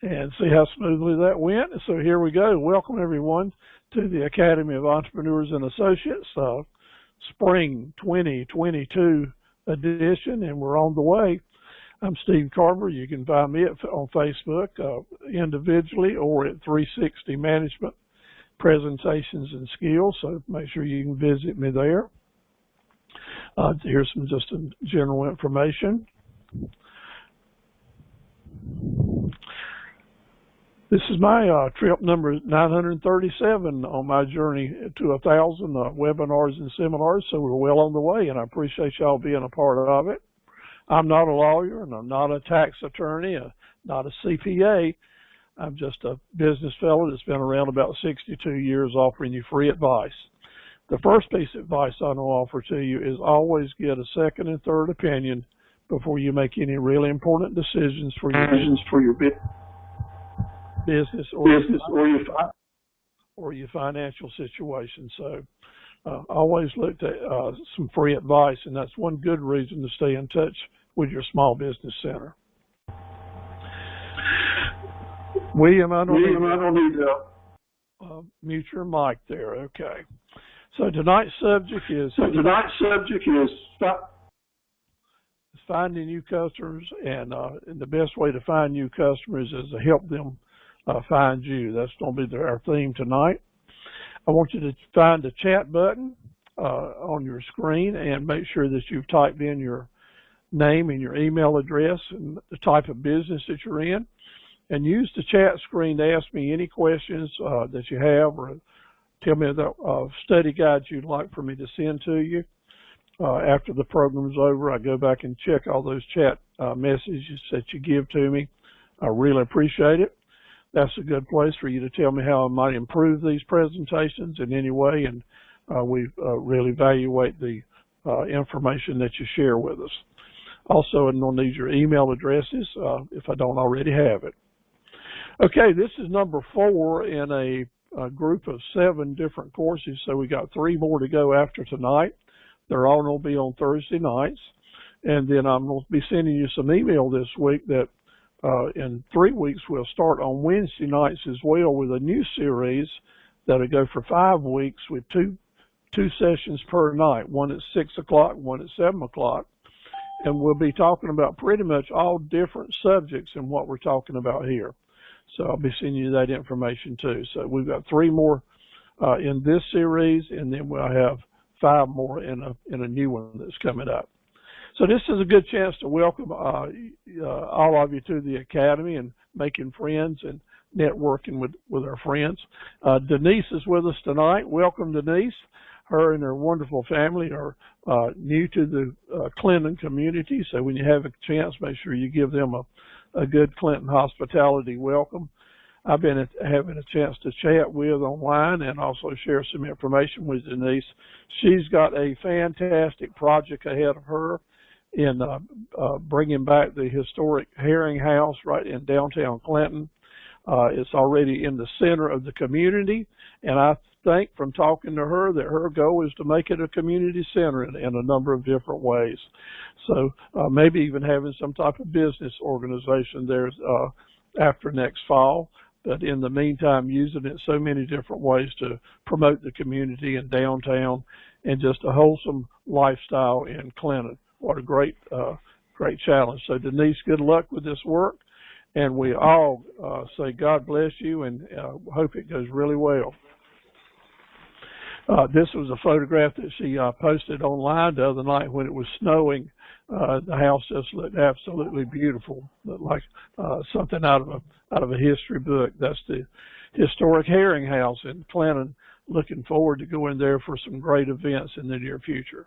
and see how smoothly that went. So here we go. Welcome everyone to the Academy of Entrepreneurs and Associates, Spring 2022 edition, and we're on the way. I'm Steve Carver. You can find me on Facebook individually or at 360 Management Presentations and Skills, so make sure you can visit me there. Here's some just some general information. This is my trip number 937 on my journey to 1,000 webinars and seminars, so we're well on the way, and I appreciate y'all being a part of it. I'm not a lawyer, and I'm not a tax attorney, not a CPA. I'm just a business fellow that's been around about 62 years offering you free advice. The first piece of advice I want to offer to you is always get a second and third opinion before you make any really important decisions for your business or your financial situation. So always look at some free advice, and that's one good reason to stay in touch with your small business center. William, I don't need to mute your mic there. Okay. So tonight's subject is finding new customers, and the best way to find new customers is to help them find you. That's going to be our theme tonight. I want you to find the chat button on your screen and make sure that you've typed in your name and your email address and the type of business that you're in, and use the chat screen to ask me any questions that you have, or tell me the study guides you'd like for me to send to you. After the program's over, I go back and check all those chat messages that you give to me. I really appreciate it. That's a good place for you to tell me how I might improve these presentations in any way, and we really evaluate the information that you share with us. Also, I'm going to need your email addresses if I don't already have it. Okay, this is number 4 in a group of 7 different courses, so we got 3 more to go after tonight. They're all going to be on Thursday nights, and then I'm going to be sending you some email this week that in 3 weeks we'll start on Wednesday nights as well with a new series that'll go for 5 weeks with two sessions per night, one at 6 o'clock, one at 7 o'clock. And we'll be talking about pretty much all different subjects in what we're talking about here. So I'll be sending you that information too. So we've got 3 more in this series, and then we'll have 5 more in a new one that's coming up. So this is a good chance to welcome all of you to the Academy and making friends and networking with our friends. Denise is with us tonight. Welcome, Denise. Her and her wonderful family are new to the Clinton community, so when you have a chance, make sure you give them a good Clinton hospitality welcome. I've been having a chance to chat with online and also share some information with Denise. She's got a fantastic project ahead of her in bringing back the historic Herring House right in downtown Clinton. It's already in the center of the community, and I think from talking to her that her goal is to make it a community center in a number of different ways. So maybe even having some type of business organization there after next fall. But in the meantime, using it so many different ways to promote the community in downtown and just a wholesome lifestyle in Clinton. What a great challenge. So Denise, good luck with this work. And we all say God bless you, and hope it goes really well. This was a photograph that she posted online the other night when it was snowing. The house just looked absolutely beautiful, looked like something out of a history book. That's the historic Herring House in Clinton. Looking forward to going there for some great events in the near future.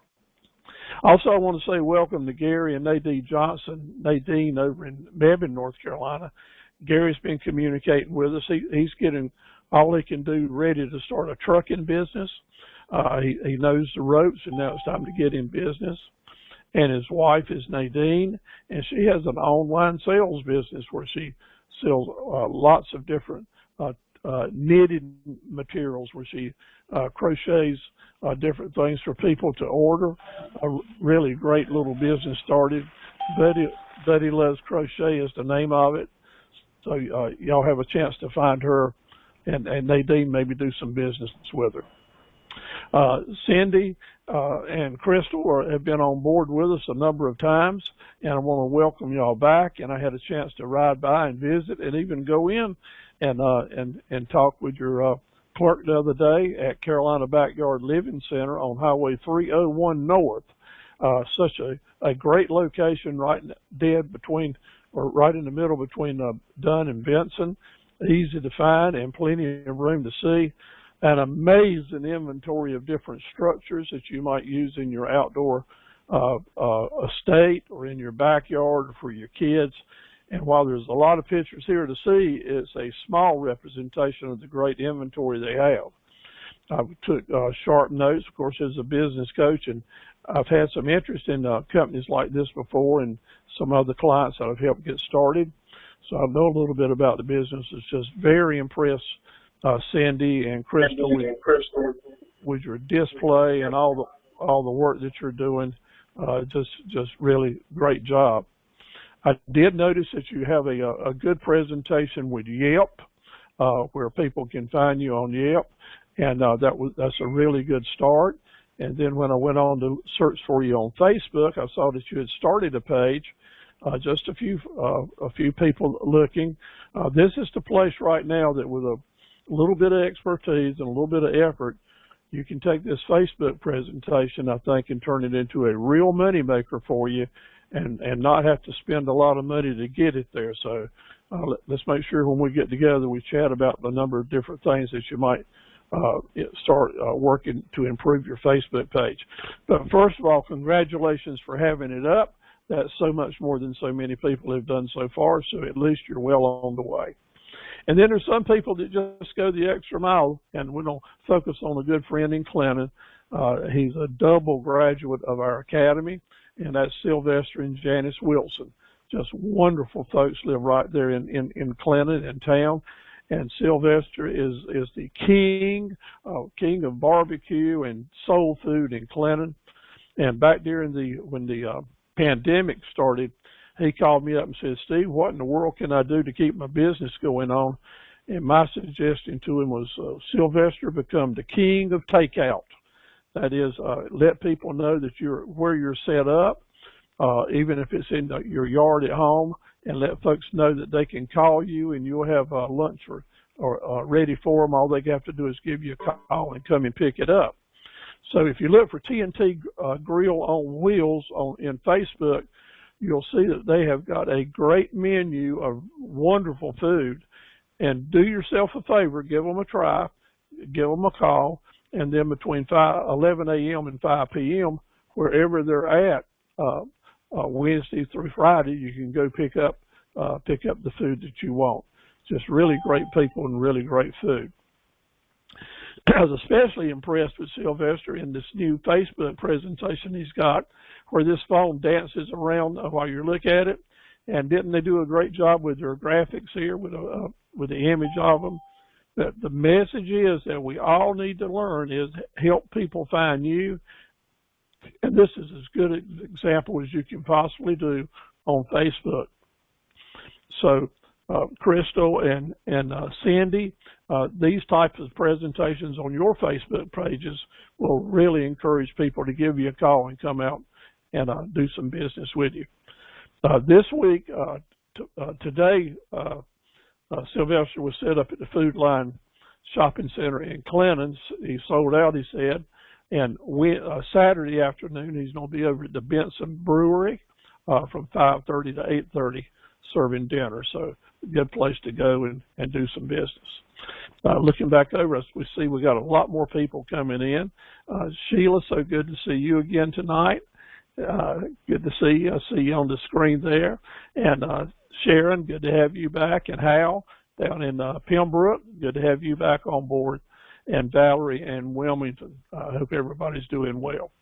Also, I want to say welcome to Gary and Nadine Johnson. Nadine over in Mebane, North Carolina. Gary's been communicating with us. He's getting all he can do ready to start a trucking business. He knows the ropes, and now it's time to get in business. And his wife is Nadine, and she has an online sales business where she sells lots of different knitted materials, where she crochets different things for people to order. A really great little business started. Betty Loves Crochet is the name of it. So y'all have a chance to find her, and Nadine maybe do some business with her. Cindy and Crystal have been on board with us a number of times, and I want to welcome y'all back. And I had a chance to ride by and visit, and even go in and talk with your clerk the other day at Carolina Backyard Living Center on Highway 301 North. Such a great location, right dead between, or right in the middle between Dunn and Benson. Easy to find and plenty of room to see. An amazing inventory of different structures that you might use in your outdoor estate or in your backyard or for your kids. And while there's a lot of pictures here to see, it's a small representation of the great inventory they have. I took sharp notes, of course, as a business coach, and I've had some interest in companies like this before and some other clients that I've helped get started. So I know a little bit about the business. It's just very impressed Cindy and Crystal with your display and all the work that you're doing. Just really great job. I did notice that you have a good presentation with Yelp, where people can find you on Yelp, and that's a really good start. And then when I went on to search for you on Facebook, I saw that you had started a page. Just a few people looking. This is the place right now that with a little bit of expertise and a little bit of effort, you can take this Facebook presentation, I think, and turn it into a real money maker for you, and not have to spend a lot of money to get it there. So let's make sure when we get together we chat about the number of different things that you might start working to improve your Facebook page. But first of all, congratulations for having it up. That's so much more than so many people have done so far, so at least you're well on the way. And then there's some people that just go the extra mile, and we're going to focus on a good friend in Clinton. He's a double graduate of our academy, and that's Sylvester and Janice Wilson. Just wonderful folks live right there in Clinton, in town. And Sylvester is the king of barbecue and soul food in Clinton. And back there when the pandemic started, he called me up and said, "Steve, what in the world can I do to keep my business going on?" And my suggestion to him was, Sylvester, become the king of takeout. That is, let people know that where you're set up, even if it's in your yard at home, and let folks know that they can call you and you'll have lunch or ready for them. All they have to do is give you a call and come and pick it up. So if you look for TNT Grill on Wheels in Facebook, you'll see that they have got a great menu of wonderful food. And do yourself a favor, give them a try, give them a call, and then between 11 a.m. and 5 p.m., wherever they're at, Wednesday through Friday, you can go pick up the food that you want. Just really great people and really great food. I was especially impressed with Sylvester in this new Facebook presentation he's got, where this phone dances around while you look at it. And didn't they do a great job with their graphics here with the image of them? That the message is that we all need to learn is help people find you. And this is as good an example as you can possibly do on Facebook. So Crystal and Cindy, these types of presentations on your Facebook pages will really encourage people to give you a call and come out and do some business with you. This week, today, Sylvester was set up at the Food Line Shopping Center in Clinton. He sold out, he said. And Saturday afternoon, he's going to be over at the Benson Brewery from 5:30 to 8:30 serving dinner. So a good place to go and do some business. Looking back over us, we see we got a lot more people coming in. Sheila, so good to see you again tonight. Good to see you. I see you on the screen there. And Sharon, good to have you back. And Hal down in Pembroke, good to have you back on board. And Valerie and Wilmington. I hope everybody's doing well.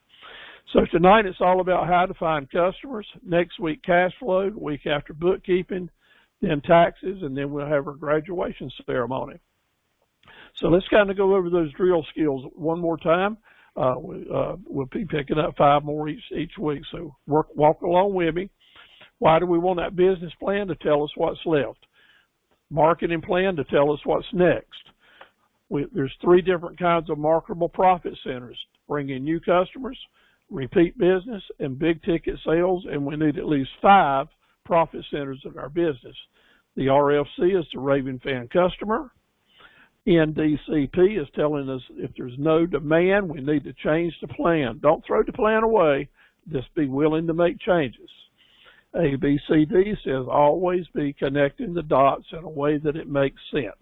So tonight it's all about how to find customers. Next week, cash flow. The week after, bookkeeping, then taxes, and then we'll have our graduation ceremony. So let's kind of go over those drill skills one more time. We'll be picking up 5 more each week. So walk along with me. Why do we want that business plan? To tell us what's left. marketing plan to tell us what's next. There's 3 different kinds of marketable profit centers: bring in new customers, repeat business, and big ticket sales, and we need at least 5 profit centers in our business. The RFC is the raving fan customer. NDCP is telling us if there's no demand, we need to change the plan. Don't throw the plan away, just be willing to make changes. ABCD says always be connecting the dots in a way that it makes sense.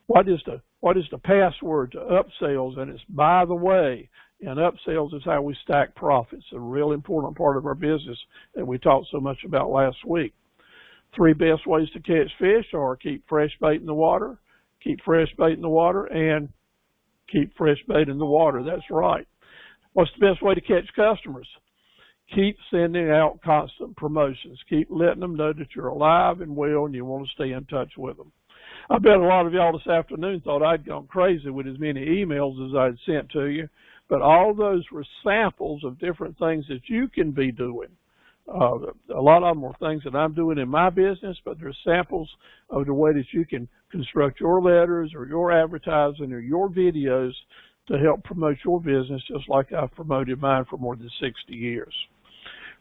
What is the password to upsells? And it's by the way, and upsells is how we stack profits, a real important part of our business that we talked so much about last week. 3 best ways to catch fish are keep fresh bait in the water, keep fresh bait in the water, and keep fresh bait in the water. That's right. What's the best way to catch customers? Keep sending out constant promotions. Keep letting them know that you're alive and well and you want to stay in touch with them. I bet a lot of y'all this afternoon thought I'd gone crazy with as many emails as I'd sent to you, but all those were samples of different things that you can be doing. A lot of them are things that I'm doing in my business, but they're samples of the way that you can construct your letters or your advertising or your videos to help promote your business, just like I've promoted mine for more than 60 years.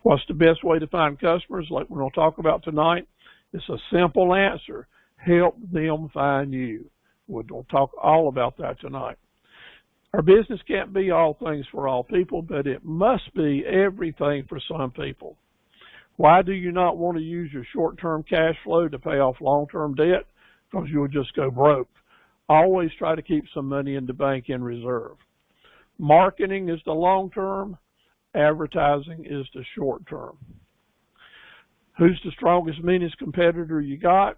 What's the best way to find customers, like we're going to talk about tonight? It's a simple answer. Help them find you. We're going to talk all about that tonight. Our business can't be all things for all people, but it must be everything for some people. Why do you not want to use your short-term cash flow to pay off long-term debt? Because you'll just go broke. Always try to keep some money in the bank in reserve. Marketing is the long-term. Advertising is the short-term. Who's the strongest, meanest competitor you got?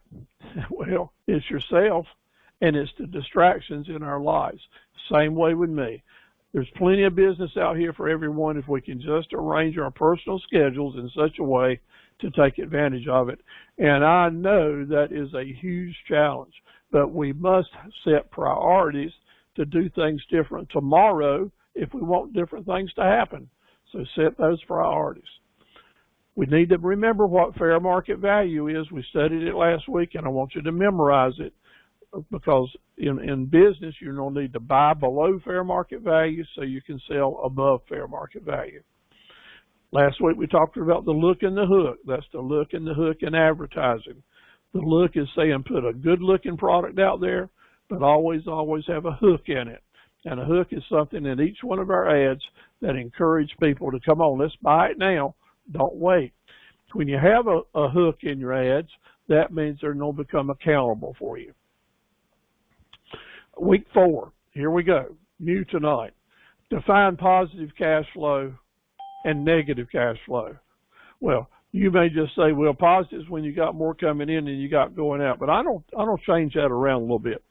Well, it's yourself, and it's the distractions in our lives. Same way with me. There's plenty of business out here for everyone if we can just arrange our personal schedules in such a way to take advantage of it. And I know that is a huge challenge, but we must set priorities to do things different tomorrow if we want different things to happen. So set those priorities. We need to remember what fair market value is. We studied it last week, and I want you to memorize it, because in business, you're going to need to buy below fair market value so you can sell above fair market value. Last week, we talked about the look and the hook. That's the look and the hook in advertising. The look is saying put a good-looking product out there, but always have a hook in it. And a hook is something in each one of our ads that encourage people to come on, let's buy it now. Don't wait. When you have a hook in your ads, that means they're going to become accountable for you. Week 4, here we go, new tonight. Define positive cash flow and negative cash flow. Well, you may just say, well, positive is when you got more coming in than you got going out, but I don't change that around a little bit,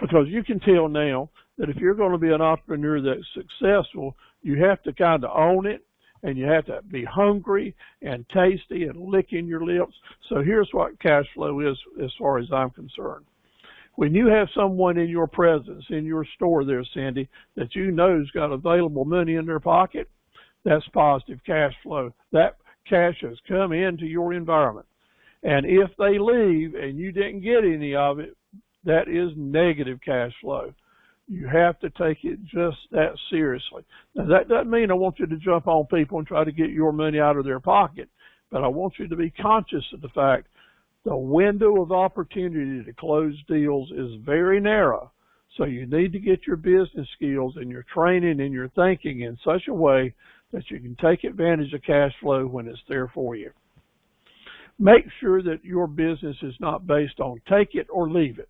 because you can tell now that if you're going to be an entrepreneur that's successful, you have to kind of own it, and you have to be hungry and tasty and licking your lips. So here's what cash flow is as far as I'm concerned. When you have someone in your presence, in your store there, Cindy, that you know's got available money in their pocket, that's positive cash flow. That cash has come into your environment. And if they leave and you didn't get any of it, that is negative cash flow. You have to take it just that seriously. Now, that doesn't mean I want you to jump on people and try to get your money out of their pocket, but I want you to be conscious of the fact the window of opportunity to close deals is very narrow. So you need to get your business skills and your training and your thinking in such a way that you can take advantage of cash flow when it's there for you. Make sure that your business is not based on take it or leave it.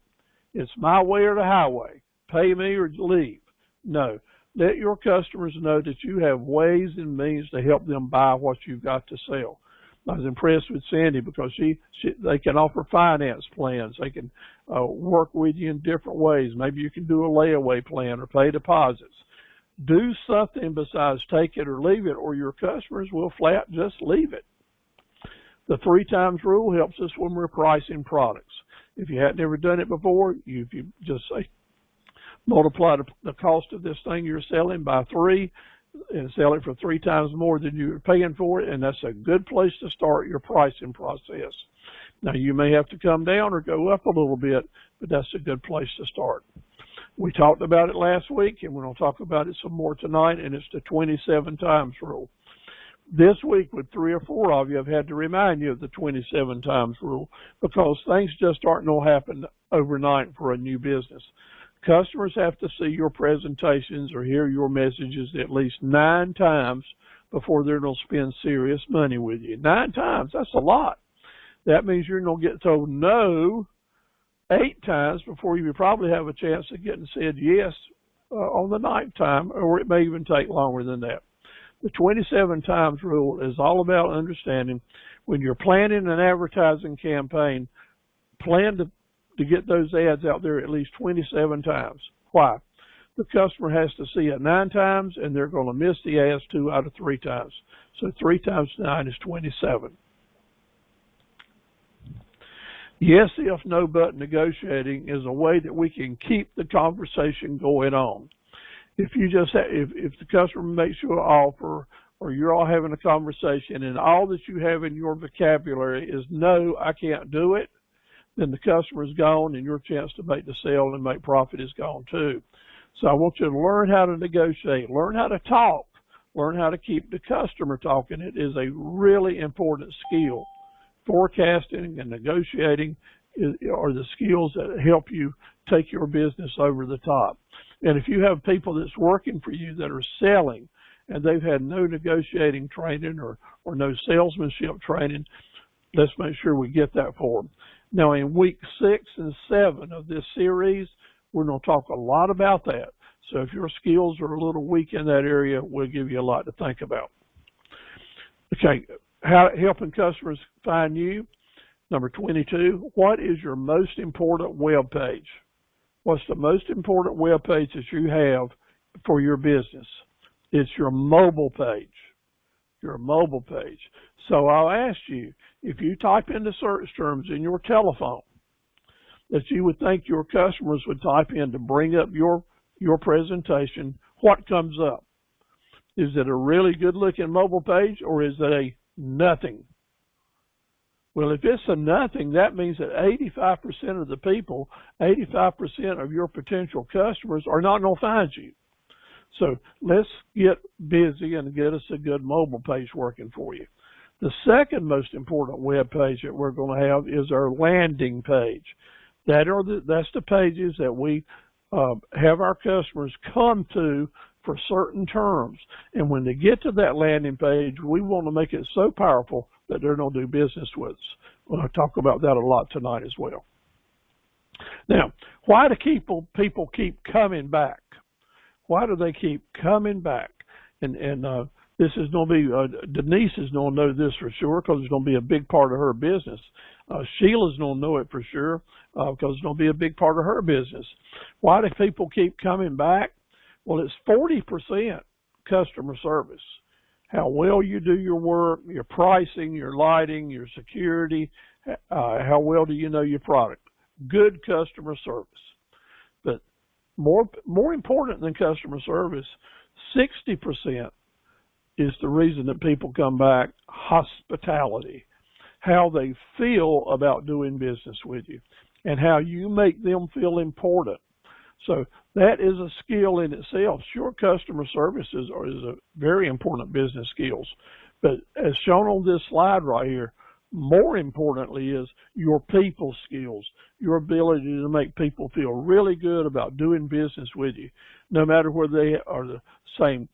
It's my way or the highway. Pay me or leave. No. Let your customers know that you have ways and means to help them buy what you've got to sell. I was impressed with Sandy because they can offer finance plans. They can work with you in different ways. Maybe you can do a layaway plan or pay deposits. Do something besides take it or leave it, or your customers will flat just leave it. The 3 times rule helps us when we're pricing products. If you hadn't ever done it before, if you just say, multiply the cost of this thing you're selling by 3 and sell it for 3 times more than you're paying for it, and that's a good place to start your pricing process. Now, you may have to come down or go up a little bit, but that's a good place to start. We talked about it last week, and we're going to talk about it some more tonight, and it's the 27 times rule. This week, with 3 or 4 of you, I've had to remind you of the 27 times rule because things just aren't going to happen overnight for a new business. Customers have to see your presentations or hear your messages at least 9 times before they're going to spend serious money with you. 9 times, that's a lot. That means you're going to get told no 8 times before you probably have a chance of getting said yes on the 9th time, or it may even take longer than that. The 27 times rule is all about understanding when you're planning an advertising campaign, plan to get those ads out there at least 27 times. Why? The customer has to see it 9 times, and they're going to miss the ads 2 out of 3 times. So 3 times 9 is 27. Yes, if, no, but negotiating is a way that we can keep the conversation going on. If you just if the customer makes you an offer, or you're all having a conversation and all that you have in your vocabulary is no, I can't do it, then the customer's gone and your chance to make the sale and make profit is gone too. So I want you to learn how to negotiate, learn how to talk, learn how to keep the customer talking. It is a really important skill. Forecasting and negotiating are the skills that help you take your business over the top. And if you have people that's working for you that are selling and they've had no negotiating training or no salesmanship training, let's make sure we get that for them. Now, in week 6 and 7 of this series, we're going to talk a lot about that. So if your skills are a little weak in that area, we'll give you a lot to think about. Okay, helping customers find you. Number 22, what is your most important web page? What's the most important web page that you have for your business? It's your mobile page. Your mobile page. So I'll ask you, if you type into search terms in your telephone that you would think your customers would type in to bring up your presentation, what comes up? Is it a really good looking mobile page, or is it a nothing? Well, if it's a nothing, that means that 85% of the people, 85% of your potential customers are not going to find you. So let's get busy and get us a good mobile page working for you. The second most important web page that we're going to have is our landing page. That's the pages that we have our customers come to for certain terms. And when they get to that landing page, we want to make it so powerful that they're going to do business with us. We'll talk about that a lot tonight as well. Now, why do people keep coming back? Why do they keep coming back? And this is going to be, Denise is going to know this for sure because it's going to be a big part of her business. Sheila's going to know it for sure because it's going to be a big part of her business. Why do people keep coming back? Well, it's 40% customer service. How well you do your work, your pricing, your lighting, your security, how well do you know your product? Good customer service. But more important than customer service, 60% is the reason that people come back, hospitality. How they feel about doing business with you and how you make them feel important. So that is a skill in itself. Sure, customer service is a very important business skills. But as shown on this slide right here, more importantly is your people skills, your ability to make people feel really good about doing business with you, no matter whether they are the same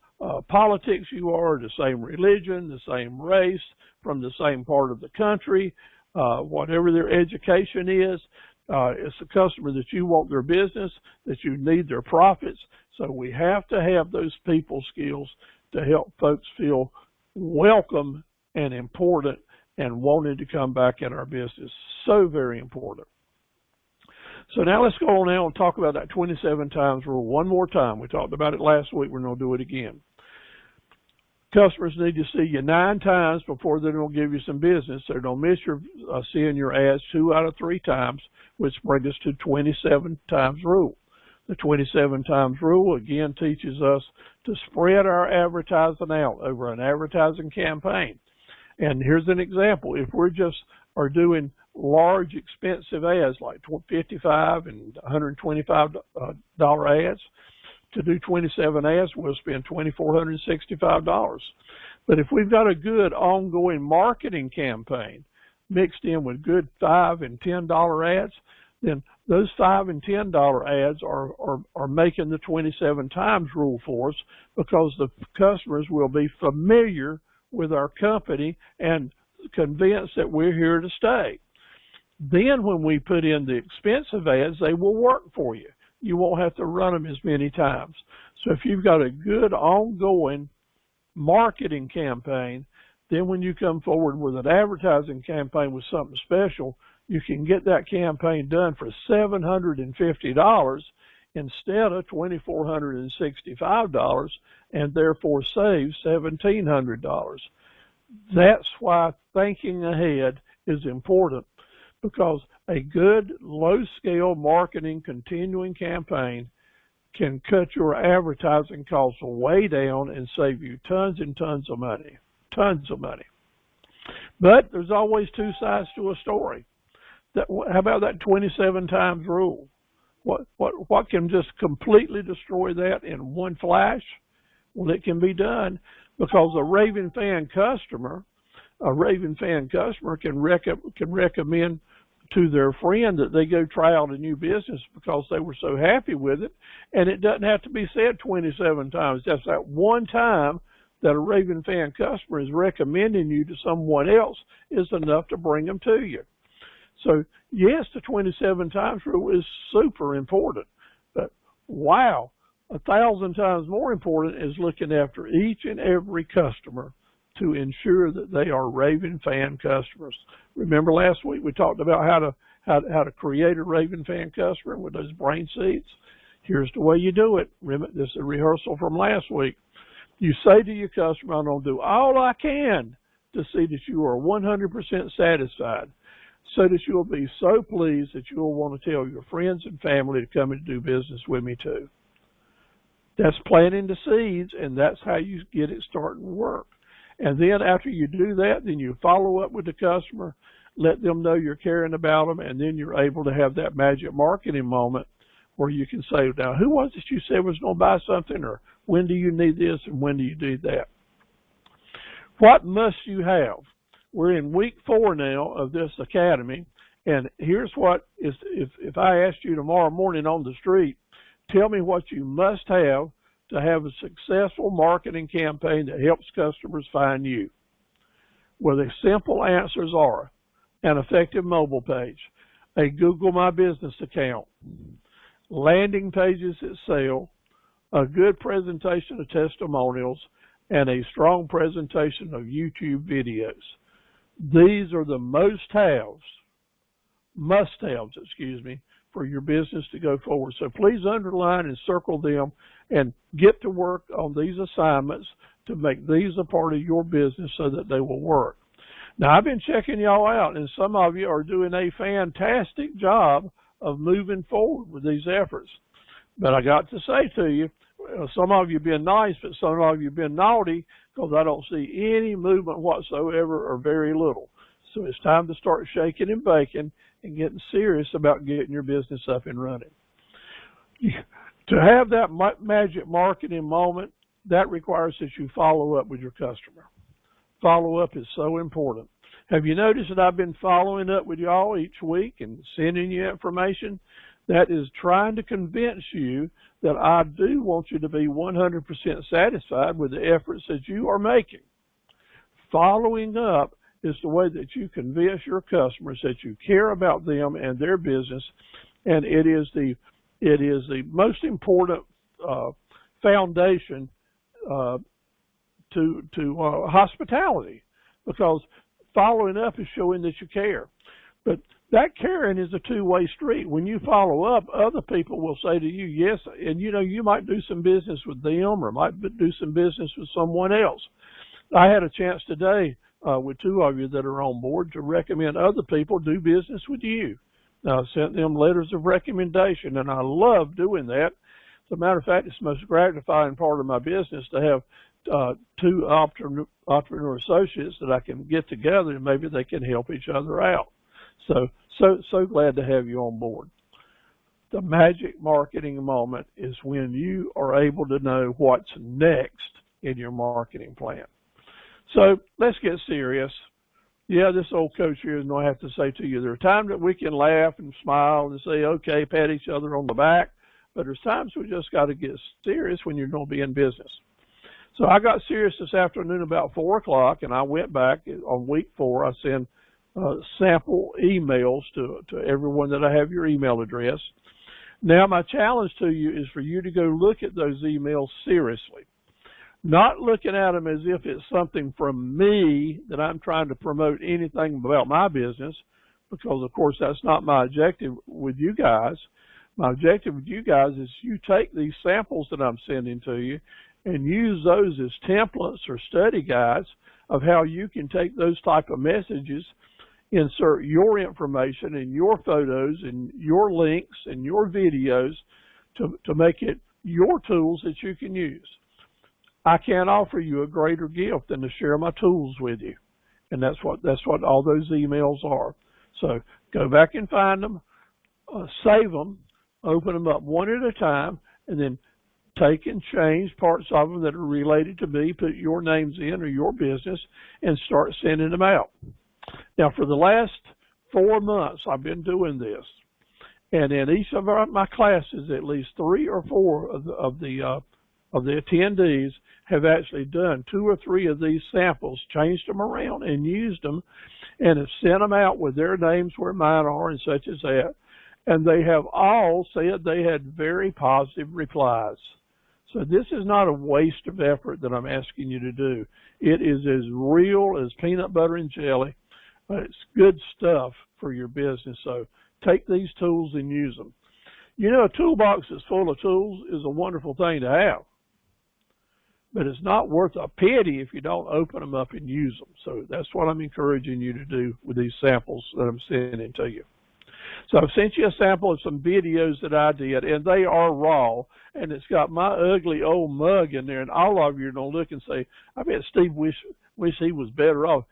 politics you are, the same religion, the same race, from the same part of the country, whatever their education is. It's a customer that you want their business, that you need their profits. So we have to have those people skills to help folks feel welcome and important and wanted to come back in our business. So very important. So now let's go on now and talk about that 27 times rule one more time. We talked about it last week. We're going to do it again. Customers need to see you 9 times before they're going to give you some business. They're going to miss your seeing your ads 2 out of 3 times, which brings us to 27 times rule. The 27 times rule, again, teaches us to spread our advertising out over an advertising campaign. And here's an example. If we're just are doing large, expensive ads like $55 and $125 ads. To do 27 ads, we'll spend $2,465. But if we've got a good ongoing marketing campaign mixed in with good $5 and $10 ads, then those $5 and $10 ads are making the 27 times rule for us, because the customers will be familiar with our company and convinced that we're here to stay. Then when we put in the expensive ads, they will work for you. You won't have to run them as many times. So if you've got a good ongoing marketing campaign, then when you come forward with an advertising campaign with something special, you can get that campaign done for $750 instead of $2,465, and therefore save $1,700. That's why thinking ahead is important, because a good low-scale marketing continuing campaign can cut your advertising costs way down and save you tons and tons of money. Tons of money. But there's always two sides to a story. How about that 27 times rule? What can just completely destroy that in one flash? Well, it can be done, because a raving fan customer can recommend to their friend that they go try out a new business because they were so happy with it, and it doesn't have to be said 27 times. Just that one time that a raving fan customer is recommending you to someone else is enough to bring them to you. So yes, the 27 times rule is super important, but wow, 1,000 times more important is looking after each and every customer to ensure that they are raving fan customers. Remember last week we talked about how to create a raving fan customer with those brain seeds? Here's the way you do it. This is a rehearsal from last week. You say to your customer, I'm going to do all I can to see that you are 100% satisfied, so that you'll be so pleased that you'll want to tell your friends and family to come and do business with me too. That's planting the seeds, and that's how you get it starting to work. And then after you do that, then you follow up with the customer, let them know you're caring about them, and then you're able to have that magic marketing moment where you can say, now, who was it you said was going to buy something, or when do you need this, and when do you need that? What must you have? We're in week 4 now of this academy, and here's what is, if I asked you tomorrow morning on the street, tell me what you must have to have a successful marketing campaign that helps customers find you. Well, the simple answers are an effective mobile page, a Google My Business account, landing pages that sell, a good presentation of testimonials, and a strong presentation of YouTube videos. These are the must-haves, for your business to go forward. So please underline and circle them and get to work on these assignments to make these a part of your business so that they will work. Now, I've been checking y'all out, and some of you are doing a fantastic job of moving forward with these efforts. But I got to say to you, some of you have been nice, but some of you have been naughty, because I don't see any movement whatsoever, or very little. So it's time to start shaking and baking and getting serious about getting your business up and running. To have that magic marketing moment, that requires that you follow up with your customer. Follow-up is so important. Have you noticed that I've been following up with y'all each week and sending you information? That is trying to convince you that I do want you to be 100% satisfied with the efforts that you are making. Following up is the way that you convince your customers that you care about them and their business, and it is the most important foundation to hospitality, because following up is showing that you care. But that caring is a two-way street. When you follow up, other people will say to you, yes, and you might do some business with them, or might do some business with someone else. I had a chance today with 2 of you that are on board to recommend other people do business with you. I sent them letters of recommendation, and I love doing that. As a matter of fact, it's the most gratifying part of my business to have 2 entrepreneur associates that I can get together, and maybe they can help each other out. So glad to have you on board. The magic marketing moment is when you are able to know what's next in your marketing plan. So let's get serious. Yeah, this old coach here is going to have to say to you, there are times that we can laugh and smile and say, okay, pat each other on the back, but there's times we just got to get serious when you're going to be in business. So I got serious this afternoon about 4 o'clock, and I went back on week 4. I send sample emails to everyone that I have your email address. Now, my challenge to you is for you to go look at those emails seriously. Not looking at them as if it's something from me that I'm trying to promote anything about my business, because, of course, that's not my objective with you guys. My objective with you guys is you take these samples that I'm sending to you and use those as templates or study guides of how you can take those type of messages, insert your information and your photos and your links and your videos to make it your tools that you can use. I can't offer you a greater gift than to share my tools with you. And that's what all those emails are. So go back and find them, save them, open them up one at a time, and then take and change parts of them that are related to me, put your names in or your business, and start sending them out. Now, for the last 4 months, I've been doing this. And in each of my classes, at least 3 or 4 of the attendees have actually done 2 or 3 of these samples, changed them around and used them, and have sent them out with their names where mine are and such as that. And they have all said they had very positive replies. So this is not a waste of effort that I'm asking you to do. It is as real as peanut butter and jelly. It's good stuff for your business. So take these tools and use them. You know, a toolbox that's full of tools is a wonderful thing to have. But it's not worth a penny if you don't open them up and use them. So that's what I'm encouraging you to do with these samples that I'm sending to you. So I've sent you a sample of some videos that I did, and they are raw, and it's got my ugly old mug in there, and all of you are going to look and say, I bet Steve wish he was better off.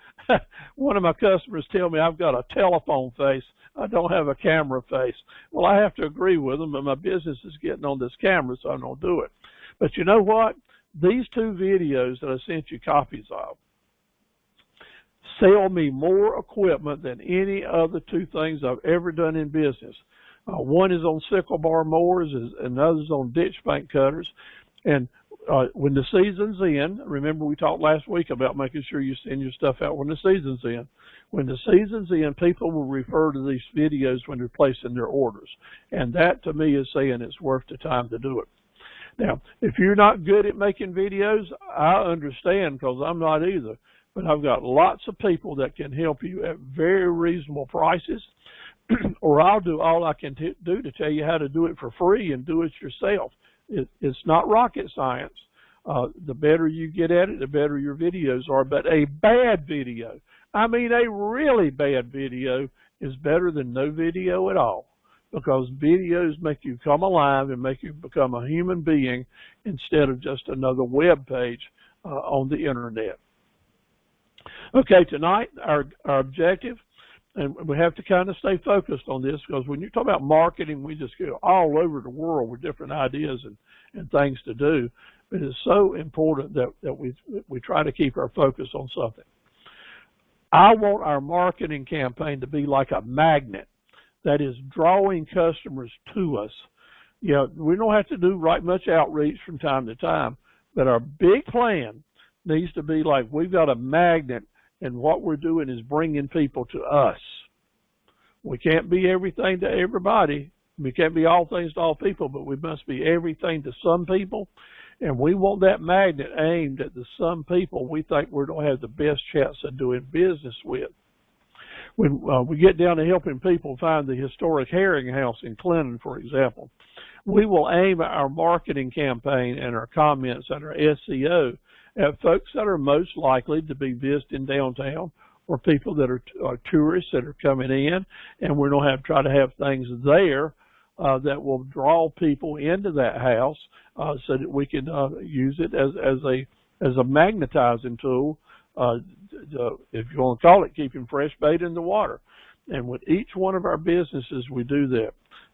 One of my customers tell me I've got a telephone face. I don't have a camera face. Well, I have to agree with them, but my business is getting on this camera, so I don't do it. But you know what? These 2 videos that I sent you copies of sell me more equipment than any other 2 things I've ever done in business. One is on sickle bar mowers, and the other is on ditch bank cutters. And when the season's in, remember we talked last week about making sure you send your stuff out when the season's in. When the season's in, people will refer to these videos when they're placing their orders. And that, to me, is saying it's worth the time to do it. Now, if you're not good at making videos, I understand, because I'm not either. But I've got lots of people that can help you at very reasonable prices, or I'll do all I can do to tell you how to do it for free and do it yourself. It's not rocket science. The better you get at it, the better your videos are. But a bad video, I mean a really bad video, is better than no video at all, because videos make you come alive and make you become a human being instead of just another web page on the internet. Okay, tonight our objective, and we have to kind of stay focused on this, because when you talk about marketing, we just go all over the world with different ideas and things to do. But it's so important that we try to keep our focus on something. I want our marketing campaign to be like a magnet that is drawing customers to us. You know, we don't have to do right much outreach from time to time, but our big plan needs to be like we've got a magnet, and what we're doing is bringing people to us. We can't be everything to everybody. We can't be all things to all people, but we must be everything to some people. And we want that magnet aimed at the some people we think we're going to have the best chance of doing business with. When we get down to helping people find the historic Herring House in Clinton, for example, we will aim our marketing campaign and our comments and our SEO at folks that are most likely to be visiting downtown, or people that are tourists that are coming in, and we're going to try to have things there that will draw people into that house, so that we can use it as a magnetizing tool, if you want to call it keeping fresh bait in the water. And with each one of our businesses, we do that.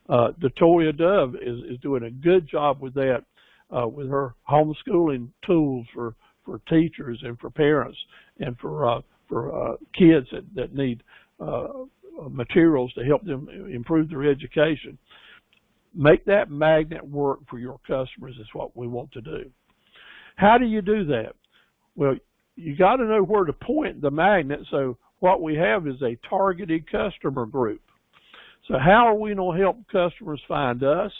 DeToya Dove is doing a good job with that, with her homeschooling tools for teachers and for parents and for kids that need materials to help them improve their education. Make that magnet work for your customers is what we want to do. How do you do that? Well, you got to know where to point the magnet. So what we have is a targeted customer group. So how are we going to help customers find us?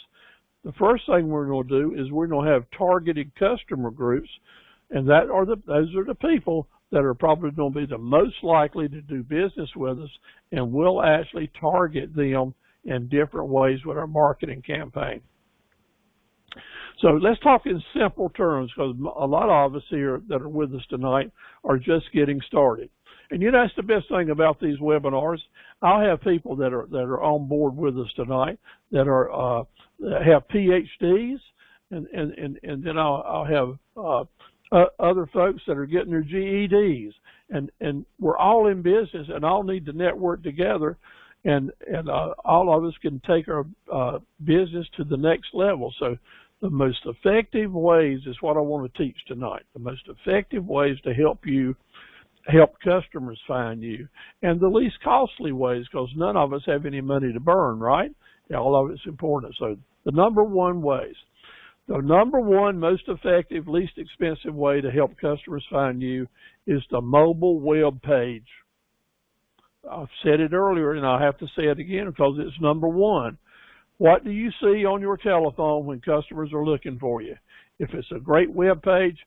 The first thing we're going to do is we're going to have targeted customer groups, and those are the people that are probably going to be the most likely to do business with us, and we'll actually target them in different ways with our marketing campaign. So let's talk in simple terms, because a lot of us here that are with us tonight are just getting started. And you know, that's the best thing about these webinars. I'll have people that are on board with us tonight that are that have PhDs, and then I'll have other folks that are getting their GEDs, and we're all in business and all need to network together, and all of us can take our business to the next level. So the most effective ways is what I want to teach tonight. The most effective ways to help customers find you, and the least costly ways, because none of us have any money to burn, right? Yeah, all of it's important. So the number one ways. The number one most effective, least expensive way to help customers find you is the mobile web page. I've said it earlier, and I'll have to say it again because it's number one. What do you see on your telephone when customers are looking for you? If it's a great web page,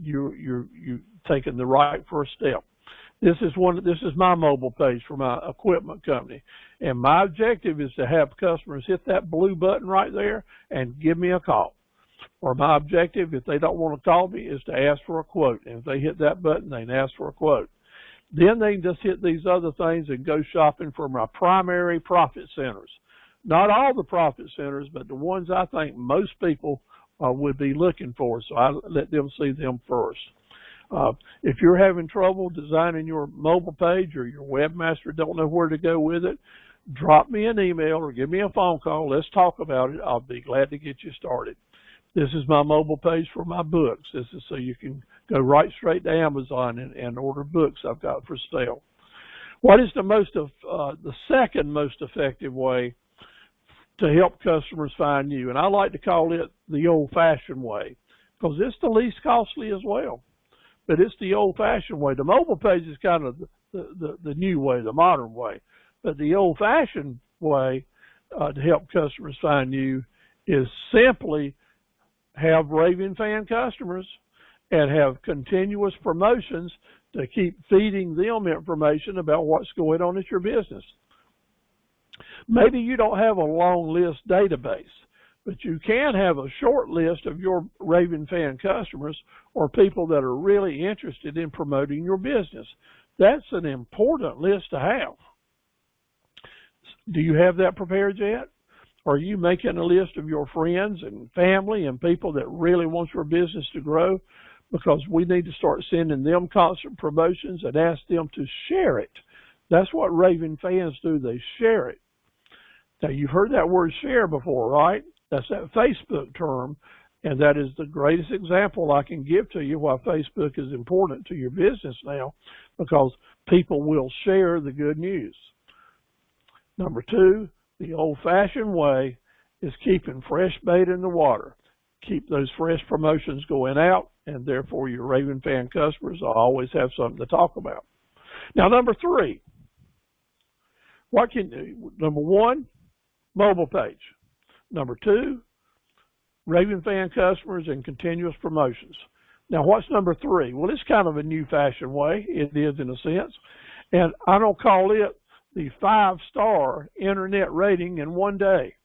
you're taking the right first step. This is my mobile page for my equipment company, and my objective is to have customers hit that blue button right there and give me a call. Or my objective, if they don't want to call me, is to ask for a quote. And if they hit that button, they can ask for a quote. Then they can just hit these other things and go shopping for my primary profit centers. Not all the profit centers, but the ones I think most people would be looking for. So I let them see them first. If you're having trouble designing your mobile page, or your webmaster don't know where to go with it, drop me an email or give me a phone call. Let's talk about it. I'll be glad to get you started. This is my mobile page for my books. This is so you can go right straight to Amazon and order books I've got for sale. What is the second most effective way to help customers find you? And I like to call it the old-fashioned way, because it's the least costly as well. But it's the old-fashioned way. The mobile page is kind of the new way, the modern way. But the old-fashioned way to help customers find you is simply have raving fan customers and have continuous promotions to keep feeding them information about what's going on at your business. Maybe you don't have a long list database, but you can have a short list of your raving fan customers or people that are really interested in promoting your business. That's an important list to have. Do you have that prepared yet? Are you making a list of your friends and family and people that really want your business to grow? Because we need to start sending them constant promotions and ask them to share it. That's what raving fans do. They share it. Now, you've heard that word share before, right? That's that Facebook term, and that is the greatest example I can give to you why Facebook is important to your business now, because people will share the good news. Number two, the old-fashioned way is keeping fresh bait in the water. Keep those fresh promotions going out, and therefore your raving fan customers will always have something to talk about. Now, number three, number one, mobile page. Number two, raving fan customers and continuous promotions. Now, what's number three? Well, it's kind of a new-fashioned way. It is in a sense. And I don't call it the 5-star internet rating in one day.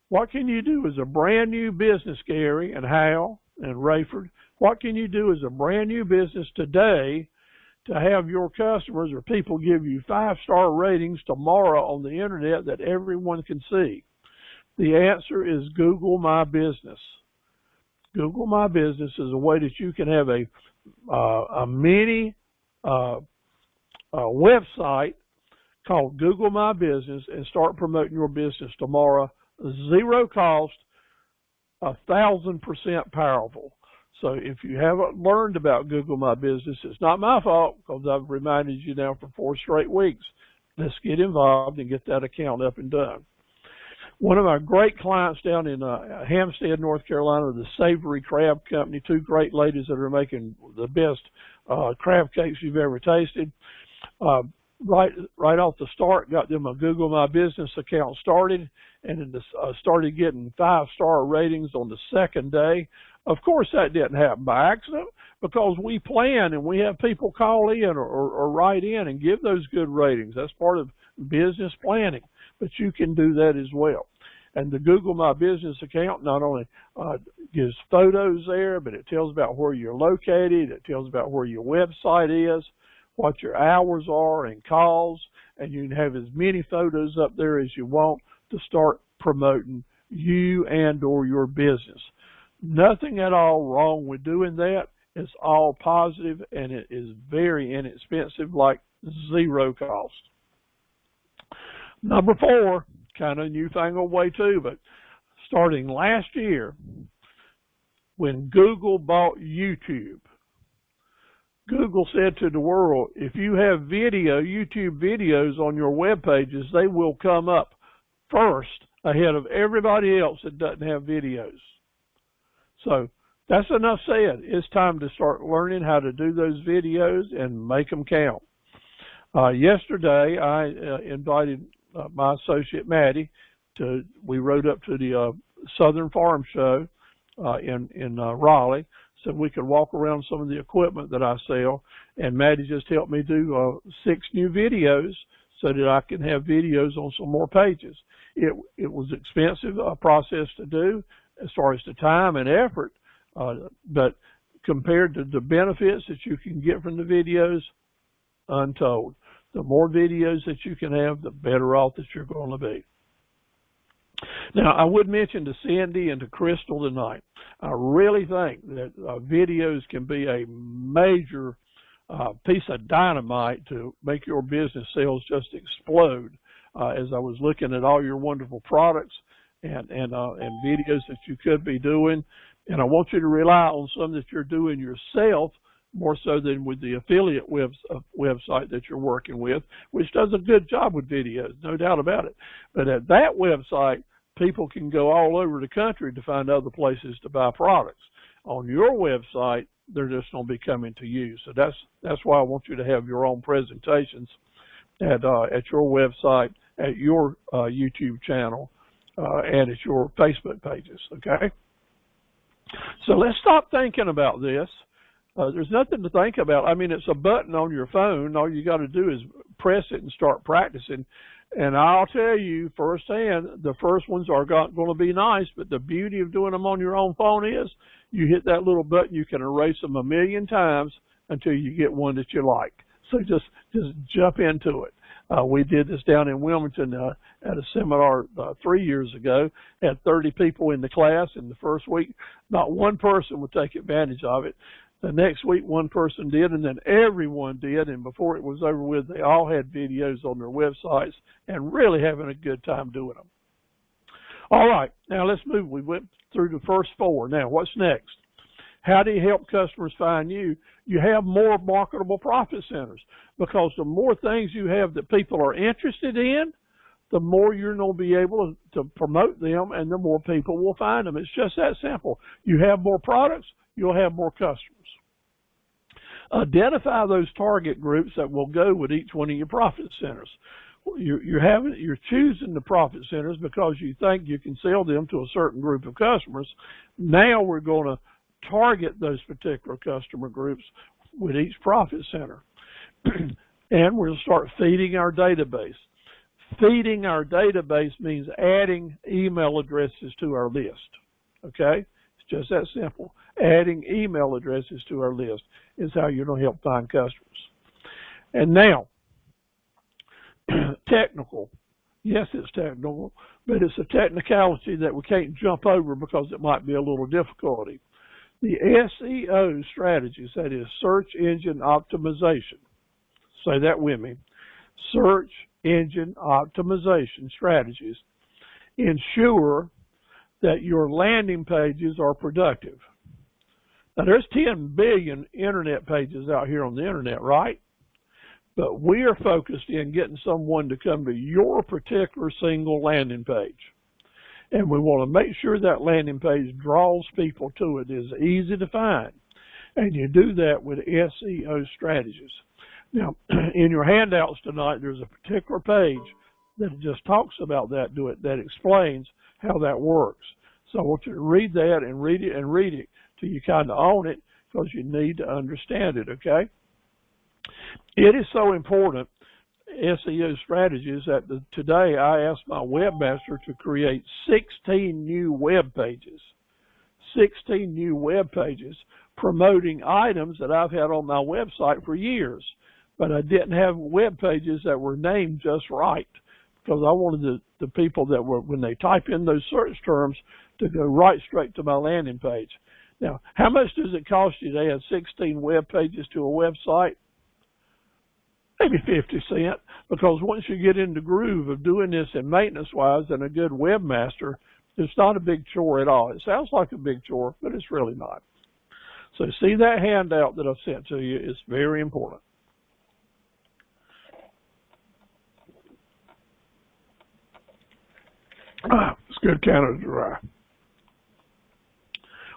What can you do as a brand new business, Gary and Hal and Rayford? What can you do as a brand new business today to have your customers or people give you 5-star ratings tomorrow on the internet that everyone can see? The answer is Google My Business. Google My Business is a way that you can have a mini website called Google My Business and start promoting your business tomorrow. Zero cost, 1,000% powerful. So if you haven't learned about Google My Business, it's not my fault because I've reminded you now for 4 straight weeks. Let's get involved and get that account up and done. One of our great clients down in Hampstead, North Carolina, the Savory Crab Company, 2 great ladies that are making the best crab cakes you've ever tasted. Right off the start, got them a Google My Business account started, and then started getting 5-star ratings on the second day. Of course, that didn't happen by accident because we plan and we have people call in or write in and give those good ratings. That's part of business planning, but you can do that as well. And the Google My Business account not only gives photos there, but it tells about where you're located. It tells about where your website is, what your hours are and calls, and you can have as many photos up there as you want to start promoting you and or your business. Nothing at all wrong with doing that. It's all positive, and it is very inexpensive, like zero cost. Number 4, kind of new fangled way too, but starting last year, when Google bought YouTube, Google said to the world, if you have YouTube videos on your web pages, they will come up first ahead of everybody else that doesn't have videos. So that's enough said. It's time to start learning how to do those videos and make them count. Yesterday, I invited my associate Maddie we rode up to the Southern Farm Show in Raleigh, so we could walk around some of the equipment that I sell, and Maddie just helped me do 6 new videos so that I can have videos on some more pages. It was expensive process to do as far as the time and effort, but compared to the benefits that you can get from the videos, untold. The more videos that you can have, the better off that you're going to be. Now, I would mention to Cindy and to Crystal tonight, I really think that videos can be a major piece of dynamite to make your business sales just explode. As I was looking at all your wonderful products and videos that you could be doing, and I want you to rely on some that you're doing yourself more so than with the affiliate website that you're working with, which does a good job with videos, no doubt about it. But at that website, people can go all over the country to find other places to buy products. On your website, they're just going to be coming to you. So that's why I want you to have your own presentations at your website, at your YouTube channel, and at your Facebook pages, okay? So let's stop thinking about this. There's nothing to think about. I mean, it's a button on your phone. All you got to do is press it and start practicing. And I'll tell you firsthand, the first ones are going to be nice, but the beauty of doing them on your own phone is you hit that little button, you can erase them 1,000,000 times until you get one that you like. So just jump into it. We did this down in Wilmington at a seminar 3 years ago. Had 30 people in the class. In the first week, not one person would take advantage of it. The next week, one person did, and then everyone did. And before it was over with, they all had videos on their websites and really having a good time doing them. All right, now let's move. We went through the first 4. Now, what's next? How do you help customers find you? You have more marketable profit centers, because the more things you have that people are interested in, the more you're going to be able to promote them, and the more people will find them. It's just that simple. You have more products, you'll have more customers. Identify those target groups that will go with each one of your profit centers. You're choosing the profit centers because you think you can sell them to a certain group of customers. Now we're going to target those particular customer groups with each profit center. And we'll start feeding our database. Feeding our database means adding email addresses to our list. Okay? It's just that simple. Adding email addresses to our list is how you're going to help find customers. And now, technical. Yes, it's technical, but it's a technicality that we can't jump over because it might be a little difficulty. The SEO strategies, that is search engine optimization. Say that with me. Search engine optimization strategies ensure that your landing pages are productive. Now, there's 10 billion internet pages out here on the internet, right? But we are focused in getting someone to come to your particular single landing page. And we want to make sure that landing page draws people to it, is easy to find. And you do that with SEO strategies. Now, in your handouts tonight, there's a particular page that just talks about that, that explains how that works. So I want you to read that and read it till you kind of own it, because you need to understand it, okay? It is so important, SEO strategies, that today I asked my webmaster to create 16 new web pages. 16 new web pages promoting items that I've had on my website for years. But I didn't have web pages that were named just right, because I wanted the people that were, when they type in those search terms, to go right straight to my landing page. Now, how much does it cost you to add 16 web pages to a website? Maybe 50 cents, because once you get in the groove of doing this in maintenance-wise and a good webmaster, it's not a big chore at all. It sounds like a big chore, but it's really not. So see that handout that I've sent to you is very important. It's good Canada Dry.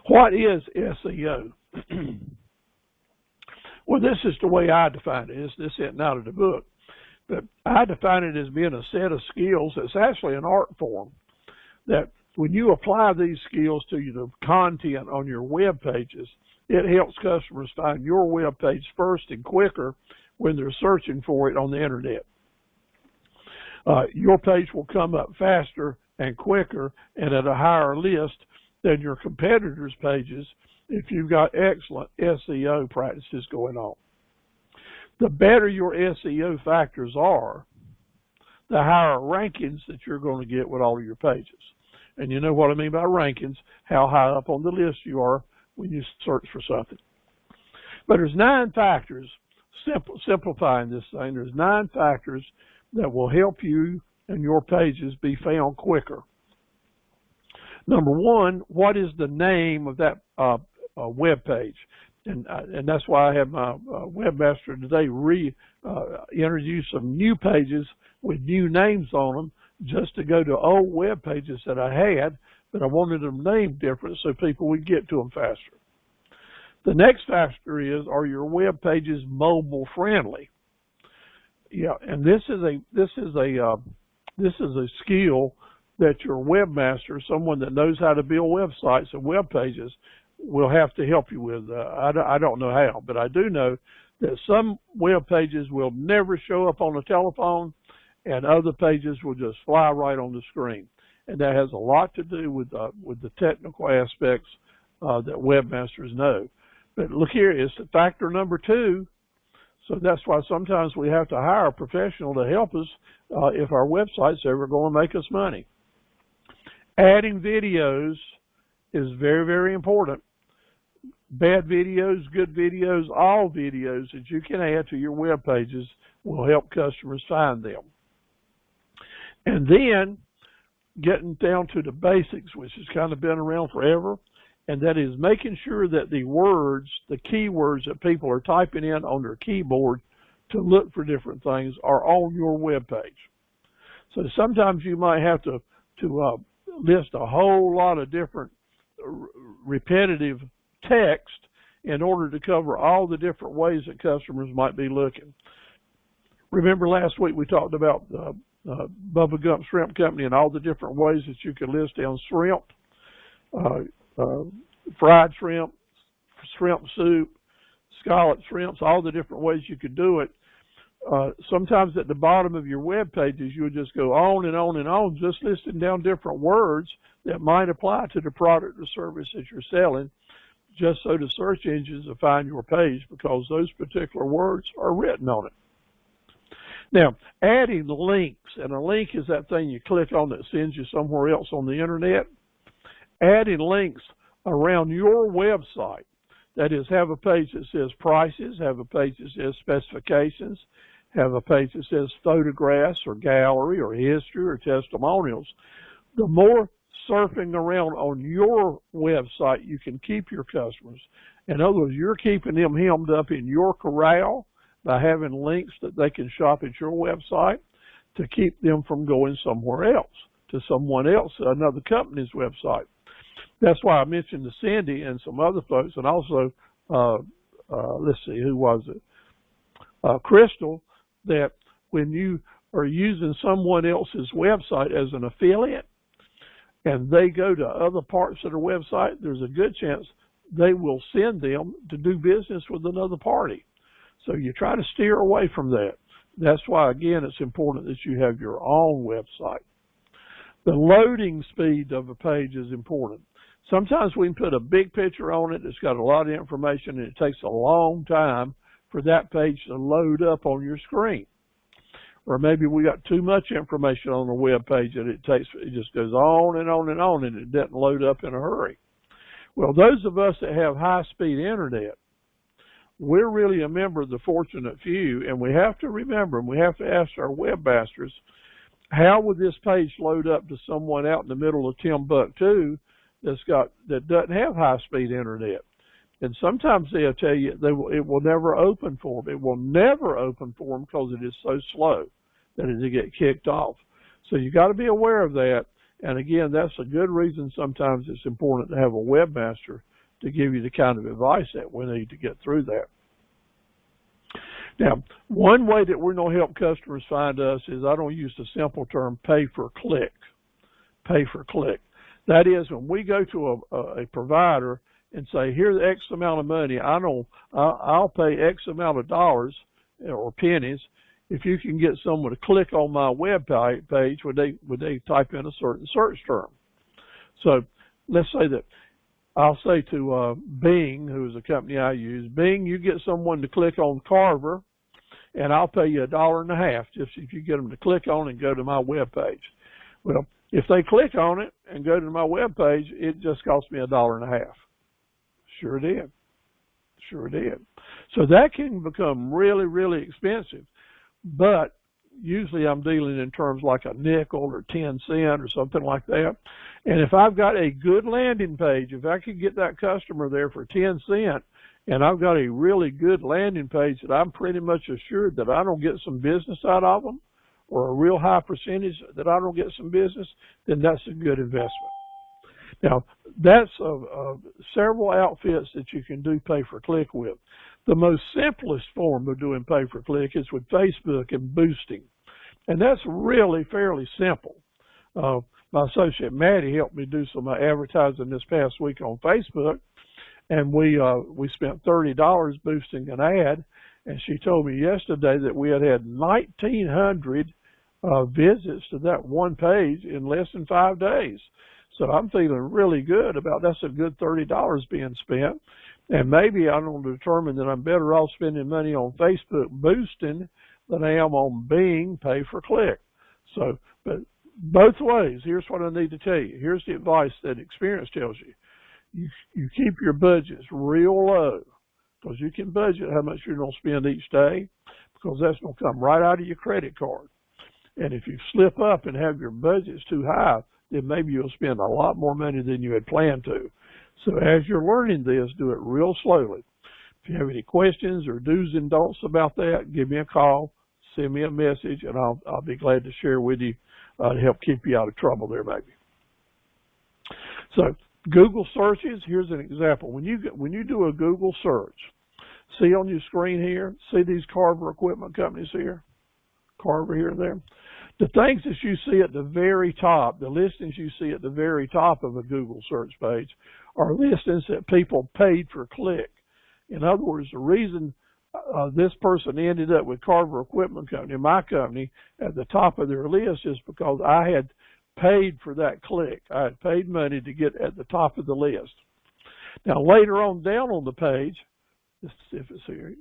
What is SEO? Well, this is the way I define it. This isn't out of the book. But I define it as being a set of skills. It's actually an art form that when you apply these skills to the content on your web pages, it helps customers find your web page first and quicker when they're searching for it on the internet. Your page will come up faster and quicker and at a higher list than your competitors' pages if you've got excellent SEO practices going on. The better your SEO factors are, the higher rankings that you're going to get with all of your pages. And you know what I mean by rankings, how high up on the list you are when you search for something. But there's 9 factors, simplifying this thing, there's 9 factors that will help you and your pages be found quicker. Number 1, what is the name of that web page? And that's why I have my webmaster today introduce some new pages with new names on them, just to go to old web pages that I had, but I wanted them named different so people would get to them faster. The next factor is, are your web pages mobile friendly? Yeah, and this is a skill that your webmaster, someone that knows how to build websites and web pages, will have to help you with. I don't know how, but I do know that some web pages will never show up on the telephone, and other pages will just fly right on the screen. And that has a lot to do with the technical aspects that webmasters know. But look here, it's factor number 2. So that's why sometimes we have to hire a professional to help us if our website's ever going to make us money. Adding videos is very, very important. Bad videos, good videos, all videos that you can add to your web pages will help customers find them. And then getting down to the basics, which has kind of been around forever, and that is making sure that the words, the keywords that people are typing in on their keyboard to look for different things are on your web page. So sometimes you might have to list a whole lot of different repetitive text in order to cover all the different ways that customers might be looking. Remember last week we talked about Bubba Gump Shrimp Company and all the different ways that you could list down shrimp, fried shrimp, shrimp soup, scallop shrimps, all the different ways you could do it. Sometimes at the bottom of your web pages, you would just go on and on and on, just listing down different words that might apply to the product or service that you're selling, just so the search engines will find your page because those particular words are written on it. Now, adding links, and a link is that thing you click on that sends you somewhere else on the internet. Adding links around your website, that is, have a page that says prices, have a page that says specifications, have a page that says photographs or gallery or history or testimonials. The more surfing around on your website you can keep your customers. In other words, you're keeping them hemmed up in your corral by having links that they can shop at your website to keep them from going somewhere else, to someone else, another company's website. That's why I mentioned to Cindy and some other folks, and also, let's see, who was it? Crystal, that when you are using someone else's website as an affiliate and they go to other parts of their website, there's a good chance they will send them to do business with another party. So you try to steer away from that. That's why, again, it's important that you have your own website. The loading speed of a page is important. Sometimes we can put a big picture on it that's got a lot of information, and it takes a long time for that page to load up on your screen. Or maybe we got too much information on the web page and it just goes on and on and on, and it doesn't load up in a hurry. Well, those of us that have high-speed internet, we're really a member of the fortunate few, and we have to remember, and we have to ask our webmasters, how would this page load up to someone out in the middle of Timbuktu that doesn't have high-speed internet? And sometimes they'll tell you it will never open for them. It will never open for them because it is so slow that it'll get kicked off. So you got to be aware of that. And again, that's a good reason sometimes it's important to have a webmaster to give you the kind of advice that we need to get through that. Now, one way that we're going to help customers find us is, I don't use the simple term pay per click. Pay per click. That is, when we go to a provider and say, here's X amount of money, I'll pay X amount of dollars or pennies if you can get someone to click on my web page when they type in a certain search term. So let's say that I'll say to Bing, who is a company I use, Bing, you get someone to click on Carver, and I'll pay you $1.50 just if you get them to click on and go to my web page. Well, if they click on it and go to my web page, it just cost me $1.50. Sure did. Sure did. So that can become really, really expensive. But usually I'm dealing in terms like a nickel or 10 cents or something like that. And if I've got a good landing page, if I can get that customer there for 10 cents, and I've got a really good landing page that I'm pretty much assured that I don't get some business out of them, or a real high percentage that I don't get some business, then that's a good investment. Now, that's several outfits that you can do pay-per-click with. The most simplest form of doing pay-per-click is with Facebook and boosting. And that's really fairly simple. My associate Maddie helped me do some advertising this past week on Facebook, and we spent $30 boosting an ad, and she told me yesterday that we had 1,900 visits to that one page in less than 5 days. So I'm feeling really good about that's a good $30 being spent. And maybe I'm going to determine that I'm better off spending money on Facebook boosting than I am on Bing pay-per-click. So, but both ways, here's what I need to tell you. Here's the advice that experience tells you. You keep your budgets real low, because you can budget how much you're going to spend each day, because that's going to come right out of your credit card. And if you slip up and have your budgets too high, then maybe you'll spend a lot more money than you had planned to. So as you're learning this, do it real slowly. If you have any questions or do's and don'ts about that, give me a call, send me a message, and I'll be glad to share with you to help keep you out of trouble there, maybe. So Google searches, here's an example. When you do a Google search, see on your screen here, see these Carver equipment companies here? Carver here and there? The things that you see at the very top, the listings you see at the very top of a Google search page are listings that people paid per click. In other words, the reason this person ended up with Carver Equipment Company, my company, at the top of their list is because I had paid for that click. I had paid money to get at the top of the list. Now, later on down on the page, let's see if it's here.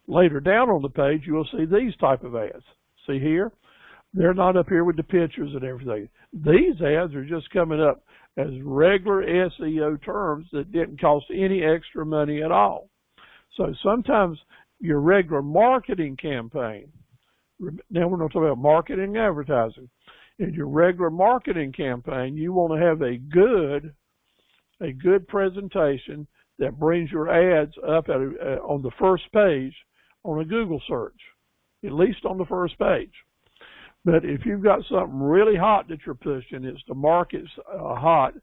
Later down on the page, you will see these type of ads. See here? They're not up here with the pictures and everything. These ads are just coming up as regular SEO terms that didn't cost any extra money at all. So sometimes your regular marketing campaign. Now we're going to talk about marketing and advertising. In your regular marketing campaign, you want to have a good presentation that brings your ads up on the first page on a Google search, at least on the first page. But if you've got something really hot that you're pushing, it's the market's hot,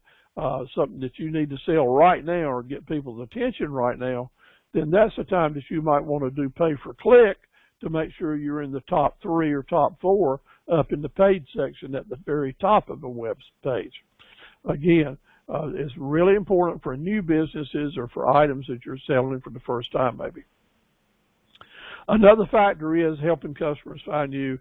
something that you need to sell right now or get people's attention right now, then that's the time that you might want to do pay per click to make sure you're in the top 3 or top 4 up in the paid section at the very top of the web page. Again, it's really important for new businesses or for items that you're selling for the first time maybe. Another factor is helping customers find you.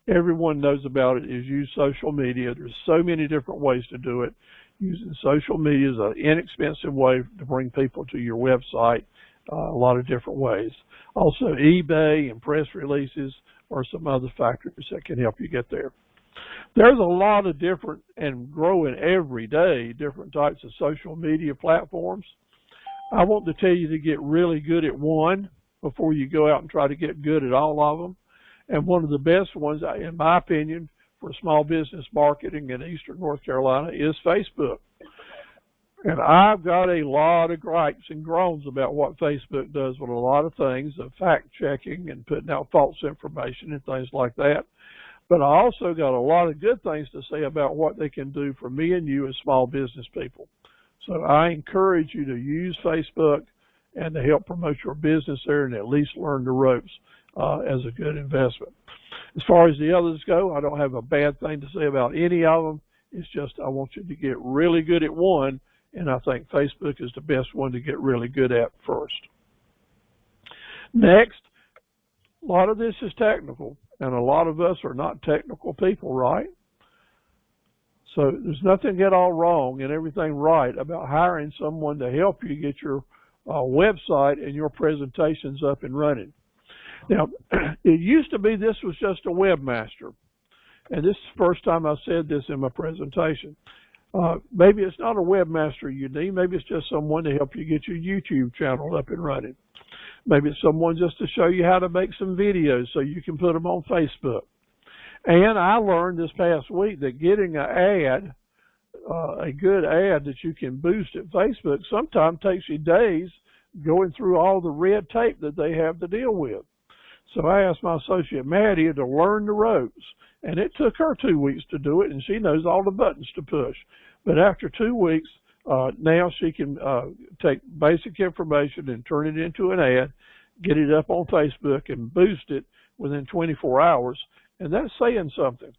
Everyone knows about it, is use social media. There's so many different ways to do it. Using social media is an inexpensive way to bring people to your website, a lot of different ways. Also, eBay and press releases are some other factors that can help you get there. There's a lot of different, and growing every day, different types of social media platforms. I want to tell you to get really good at one before you go out and try to get good at all of them. And one of the best ones, in my opinion, for small business marketing in Eastern North Carolina is Facebook. And I've got a lot of gripes and groans about what Facebook does with a lot of things, of fact checking and putting out false information and things like that. But I also got a lot of good things to say about what they can do for me and you as small business people. So I encourage you to use Facebook and to help promote your business there and at least learn the ropes as a good investment. As far as the others go, I don't have a bad thing to say about any of them. It's just I want you to get really good at one, and I think Facebook is the best one to get really good at first. Next, a lot of this is technical, and a lot of us are not technical people, right? So there's nothing at all wrong and everything right about hiring someone to help you get your website and your presentations up and running. Now, it used to be this was just a webmaster, and this is the first time I said this in my presentation. Maybe it's not a webmaster you need. Maybe it's just someone to help you get your YouTube channel up and running. Maybe it's someone just to show you how to make some videos so you can put them on Facebook. And I learned this past week that getting an ad, a good ad that you can boost at Facebook, sometimes takes you days going through all the red tape that they have to deal with. So I asked my associate Maddie to learn the ropes, and it took her 2 weeks to do it, and she knows all the buttons to push. But after 2 weeks, now she can take basic information and turn it into an ad, get it up on Facebook, and boost it within 24 hours, and that's saying something.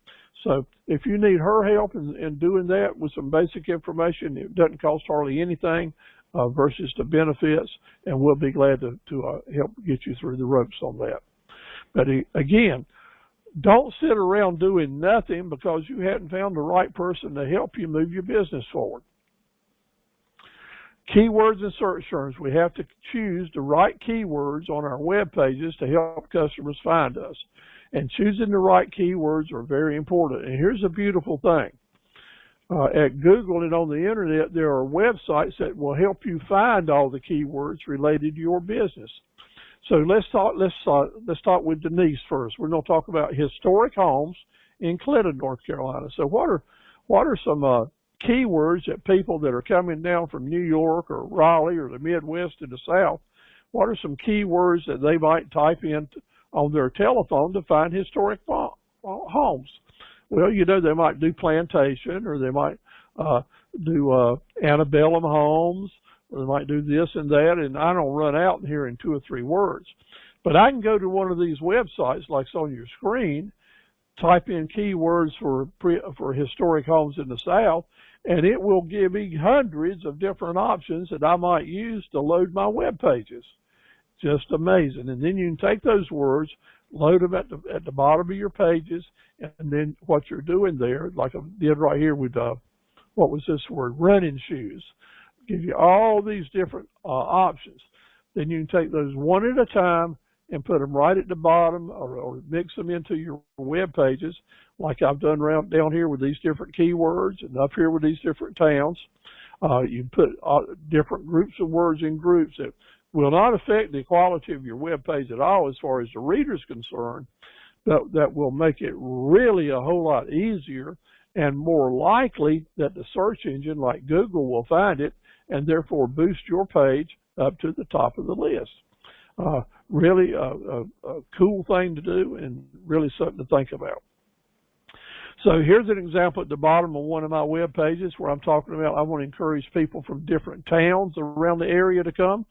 So if you need her help in doing that with some basic information, it doesn't cost hardly anything versus the benefits, and we'll be glad to help get you through the ropes on that. But again, don't sit around doing nothing because you hadn't found the right person to help you move your business forward. Keywords and search terms. We have to choose the right keywords on our web pages to help customers find us. And choosing the right keywords are very important. And here's a beautiful thing. At Google and on the internet, there are websites that will help you find all the keywords related to your business. So let's talk with Denise first. We're going to talk about historic homes in Clinton, North Carolina. So what are some keywords that people that are coming down from New York or Raleigh or the Midwest to the South, what are some keywords that they might type in on their telephone to find historic homes? Well, you know, they might do plantation, or they might do antebellum homes, or they might do this and that, and I don't run out here in 2 or 3 words. But I can go to one of these websites, like on your screen, type in keywords for historic homes in the South, and it will give me hundreds of different options that I might use to load my web pages. Just amazing. And then you can take those words, load them at the bottom of your pages, and then what you're doing there, like I did right here with, what was this word, running shoes. Give you all these different options. Then you can take those one at a time and put them right at the bottom, or mix them into your web pages, like I've done down here with these different keywords, and up here with these different towns. You put different groups of words in groups that will not affect the quality of your web page at all as far as the reader's concerned, but that will make it really a whole lot easier and more likely that the search engine like Google will find it and therefore boost your page up to the top of the list. Really a cool thing to do and really something to think about. So here's an example at the bottom of one of my web pages where I'm talking about I want to encourage people from different towns around the area to come.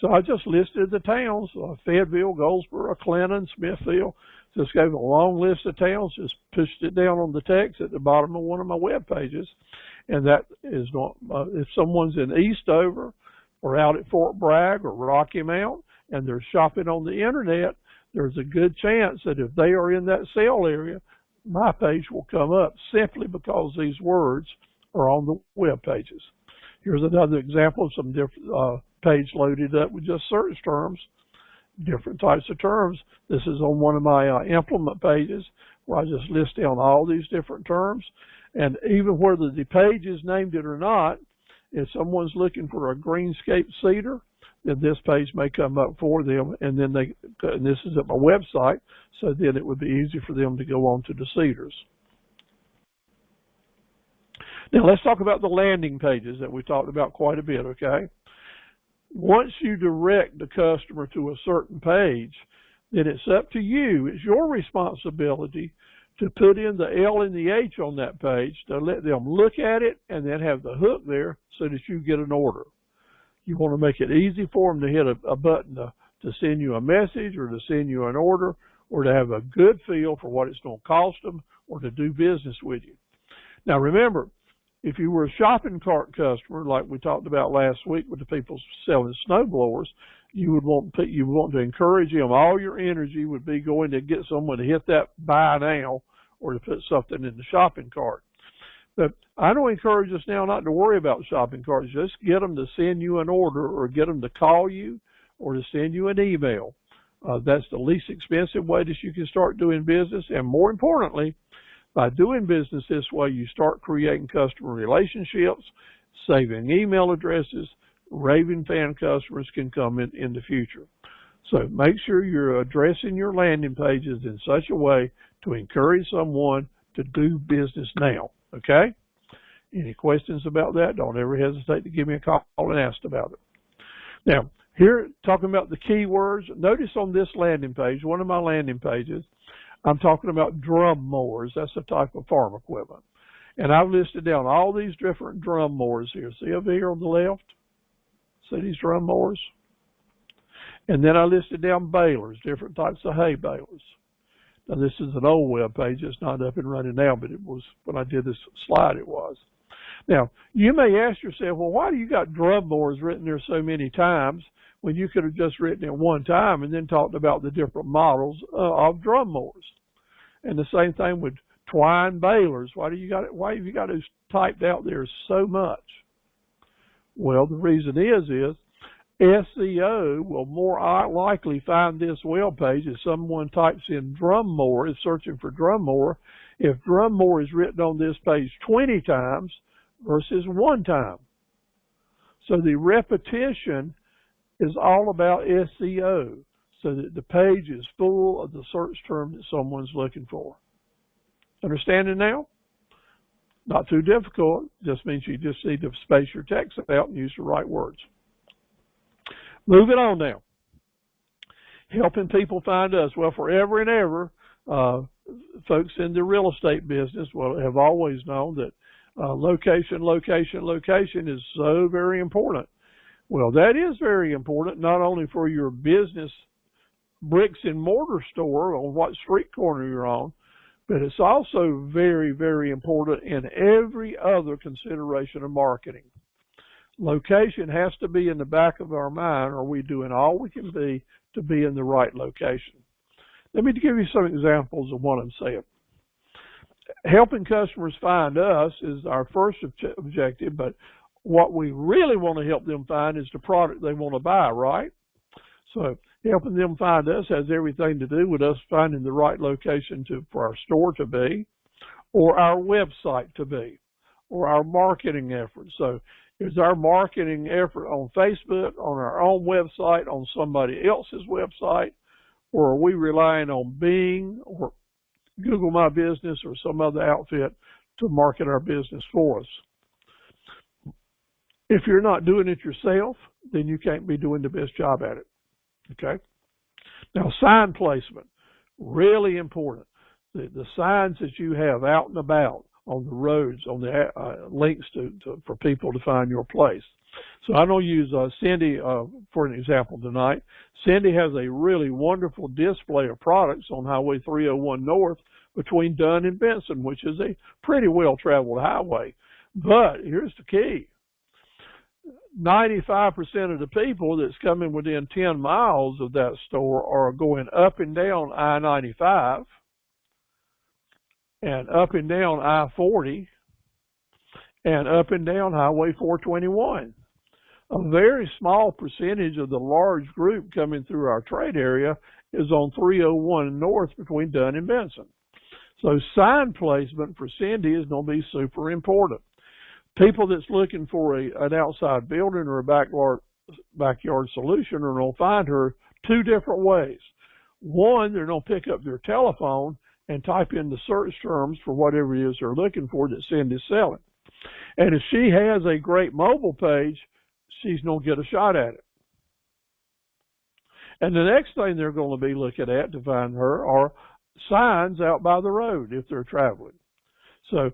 So I just listed the towns, Fayetteville, Goldsboro, Clinton, Smithfield. Just gave a long list of towns, just pushed it down on the text at the bottom of one of my web pages. And that is not, if someone's in Eastover or out at Fort Bragg or Rocky Mount and they're shopping on the internet, there's a good chance that if they are in that sale area, my page will come up simply because these words are on the web pages. Here's another example of some different page loaded up with just search terms, different types of terms. This is on one of my implement pages where I just list down all these different terms. And even whether the page is named it or not, if someone's looking for a greenscape cedar, then this page may come up for them, and then and this is at my website, so then it would be easy for them to go on to the cedars. Now let's talk about the landing pages that we talked about quite a bit, okay? Once you direct the customer to a certain page, then it's up to you, it's your responsibility to put in the L and the H on that page to let them look at it and then have the hook there so that you get an order. You want to make it easy for them to hit a button to send you a message or to send you an order or to have a good feel for what it's going to cost them or to do business with you. Now remember, if you were a shopping cart customer, like we talked about last week with the people selling snow blowers, you would want to encourage them. All your energy would be going to get someone to hit that buy now or to put something in the shopping cart. But I don't encourage us now not to worry about shopping carts. Just get them to send you an order or get them to call you or to send you an email. That's the least expensive way that you can start doing business. And more importantly, by doing business this way, you start creating customer relationships, saving email addresses. Raving fan customers can come in the future. So make sure you're addressing your landing pages in such a way to encourage someone to do business now. Okay? Any questions about that? Don't ever hesitate to give me a call and ask about it. Now, here, talking about the keywords, notice on this landing page, one of my landing pages, I'm talking about drum mowers. That's a type of farm equipment. And I've listed down all these different drum mowers here. See over here on the left? See these drum mowers? And then I listed down balers, different types of hay balers. Now this is an old web page, it's not up and running now, but it was when I did this slide it was. Now, you may ask yourself, well, why do you got drum mowers written there so many times when you could have just written it one time and then talked about the different models of drum mowers? And the same thing with twine balers. Why have you got those typed out there so much? Well, the reason is SEO will more likely find this web page if someone types in drum mower, is searching for drum mower, if drum mower is written on this page 20 times versus one time. So the repetition is all about SEO, so that the page is full of the search term that someone's looking for. Understanding now? Not too difficult, just means you just need to space your text out and use the right words. Moving on now. Helping people find us. Well, forever and ever, folks in the real estate business have always known that location is so very important. Well, that is very important, not only for your business bricks and mortar store on what street corner you're on, but it's also very, very important in every other consideration of marketing. Location has to be in the back of our mind, or we're doing all we can be to be in the right location. Let me give you some examples of what I'm saying. Helping customers find us is our first objective, but what we really want to help them find is the product they want to buy, right? So helping them find us has everything to do with us finding the right location for our store to be, or our website to be, or our marketing efforts. So Is our marketing effort on Facebook, on our own website, on somebody else's website, or are we relying on Bing or Google My Business or some other outfit to market our business for us? If you're not doing it yourself, then you can't be doing the best job at it. Okay? Now, sign placement, really important. The signs that you have out and about on the roads, on the links for people to find your place. So I'm going to use Cindy for an example tonight. Cindy has a really wonderful display of products on Highway 301 North between Dunn and Benson, which is a pretty well-traveled highway. But here's the key. 95% of the people that's coming within 10 miles of that store are going up and down I-95 and up and down I-40 and up and down Highway 421. A very small percentage of the large group coming through our trade area is on 301 North between Dunn and Benson. So sign placement for Cindy is going to be super important. People that's looking for an outside building or a backyard solution are going to find her two different ways. One, they're going to pick up their telephone and type in the search terms for whatever it is they're looking for that Cindy's selling. And if she has a great mobile page, she's going to get a shot at it. And the next thing they're going to be looking at to find her are signs out by the road if they're traveling. So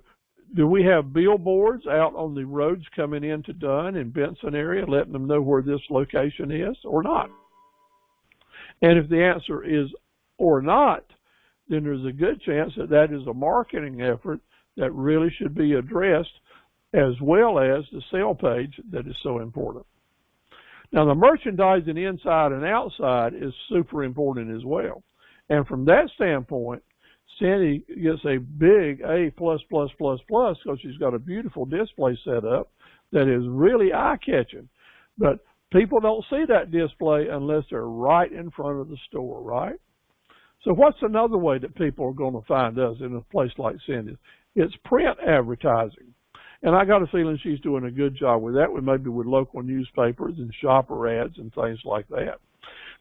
do we have billboards out on the roads coming into Dunn and Benson area letting them know where this location is or not? And if the answer is or not, then there's a good chance that that is a marketing effort that really should be addressed, as well as the sale page that is so important. Now, the merchandising inside and outside is super important as well. And from that standpoint, Cindy gets a big A++++ because she's got a beautiful display set up that is really eye-catching. But people don't see that display unless they're right in front of the store, right? So what's another way that people are going to find us in a place like Cindy's? It's print advertising. And I got a feeling she's doing a good job with that, maybe with local newspapers and shopper ads and things like that.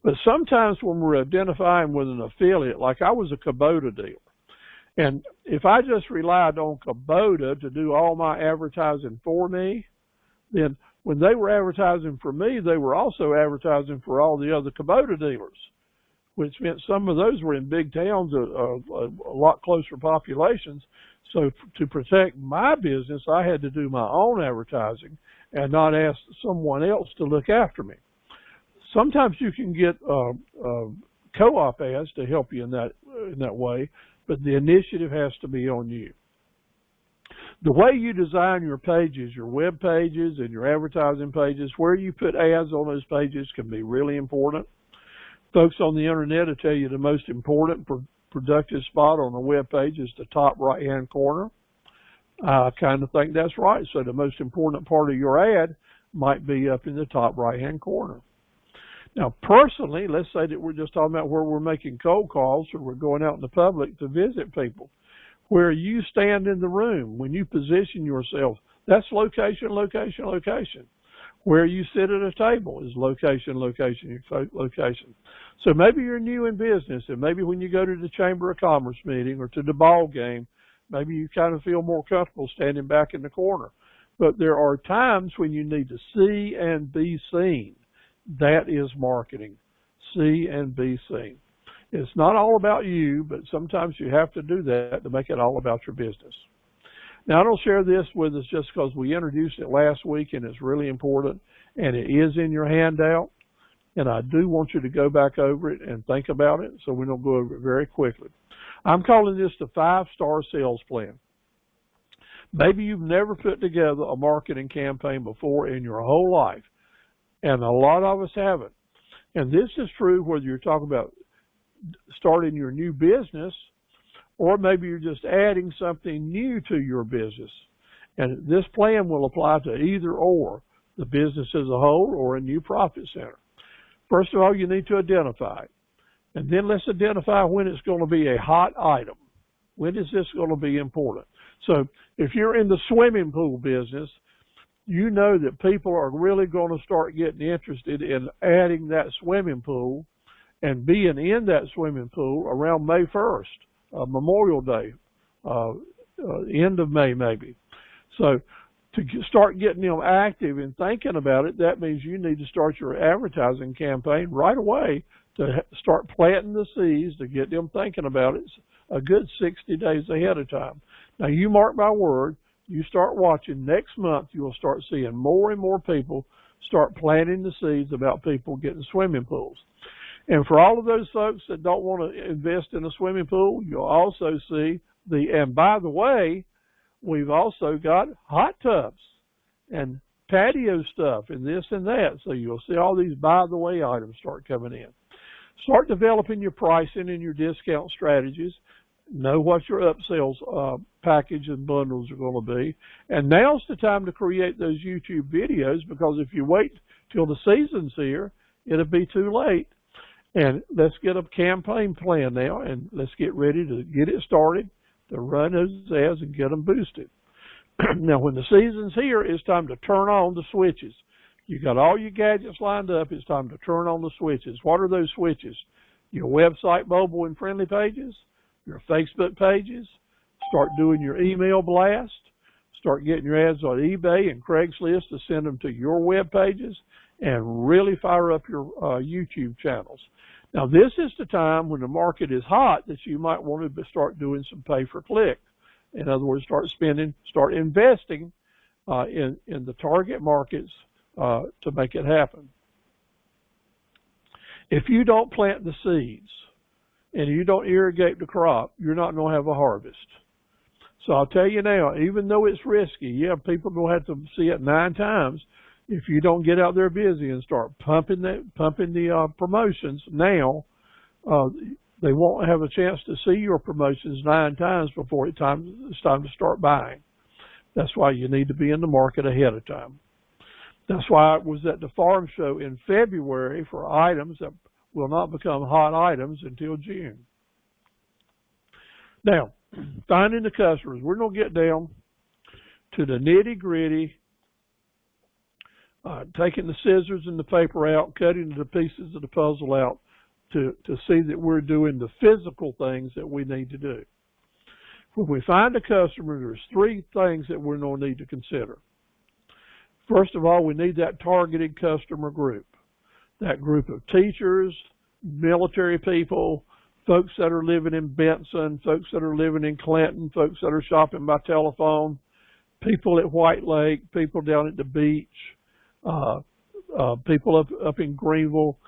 But sometimes when we're identifying with an affiliate, like I was a Kubota dealer, and if I just relied on Kubota to do all my advertising for me, then when they were advertising for me, they were also advertising for all the other Kubota dealers, which meant some of those were in big towns, a lot closer populations. So to protect my business, I had to do my own advertising and not ask someone else to look after me. Sometimes you can get co-op ads to help you in that way, but the initiative has to be on you. The way you design your pages, your web pages and your advertising pages, where you put ads on those pages can be really important. Folks on the internet will tell you the most important productive spot on a web page is the top right-hand corner. I kind of think that's right. So the most important part of your ad might be up in the top right-hand corner. Now, personally, let's say that we're just talking about where we're making cold calls or we're going out in the public to visit people. Where you stand in the room, when you position yourself, that's location, location, location. Where you sit at a table is location, location, location. So maybe you're new in business, and maybe when you go to the Chamber of Commerce meeting or to the ball game, maybe you kind of feel more comfortable standing back in the corner. But there are times when you need to see and be seen. That is marketing. See and be seen. It's not all about you, but sometimes you have to do that to make it all about your business. Now, I don't share this with us just because we introduced it last week and it's really important, and it is in your handout. And I do want you to go back over it and think about it, so we don't go over it very quickly. I'm calling this the 5-star sales plan. Maybe you've never put together a marketing campaign before in your whole life, and a lot of us haven't. And this is true whether you're talking about starting your new business, or maybe you're just adding something new to your business. And this plan will apply to either or, the business as a whole or a new profit center. First of all, you need to identify it. And then let's identify when it's going to be a hot item. When is this going to be important? So if you're in the swimming pool business, you know that people are really going to start getting interested in adding that swimming pool and being in that swimming pool around May 1st, Memorial Day, end of May maybe. So to start getting them active and thinking about it, that means you need to start your advertising campaign right away to start planting the seeds to get them thinking about it a good 60 days ahead of time. Now, you mark my word, you start watching, next month you'll start seeing more and more people start planting the seeds about people getting swimming pools. And for all of those folks that don't want to invest in a swimming pool, you'll also see and by the way, we've also got hot tubs and patio stuff and this and that. So you'll see all these by the way items start coming in. Start developing your pricing and your discount strategies. Know what your upsells package and bundles are going to be. And now's the time to create those YouTube videos, because if you wait till the season's here, it'll be too late. And let's get a campaign plan now, and let's get ready to get it started, to run those ads and get them boosted. Now, when the season's here, it's time to turn on the switches. You got all your gadgets lined up. It's time to turn on the switches. What are those switches? Your website, mobile, and friendly pages, your Facebook pages. Start doing your email blast. Start getting your ads on eBay and Craigslist to send them to your web pages, and really fire up your YouTube channels. Now, this is the time when the market is hot that you might want to start doing some pay-per-click. In other words, start investing in the target markets to make it happen. If you don't plant the seeds and you don't irrigate the crop, you're not going to have a harvest. So I'll tell you now, even though it's risky, yeah, people are going to have to see it 9 times. If you don't get out there busy and start pumping the promotions now, they won't have a chance to see your promotions 9 times before it's time to start buying. That's why you need to be in the market ahead of time. That's why I was at the farm show in February for items that will not become hot items until June. Now, finding the customers. We're going to get down to the nitty-gritty, taking the scissors and the paper out, cutting the pieces of the puzzle out to see that we're doing the physical things that we need to do. When we find a customer, there's 3 things that we're going to need to consider. First of all, we need that targeted customer group. That group of teachers, military people, folks that are living in Benson, folks that are living in Clinton, folks that are shopping by telephone, people at White Lake, people down at the beach, people up in Greenville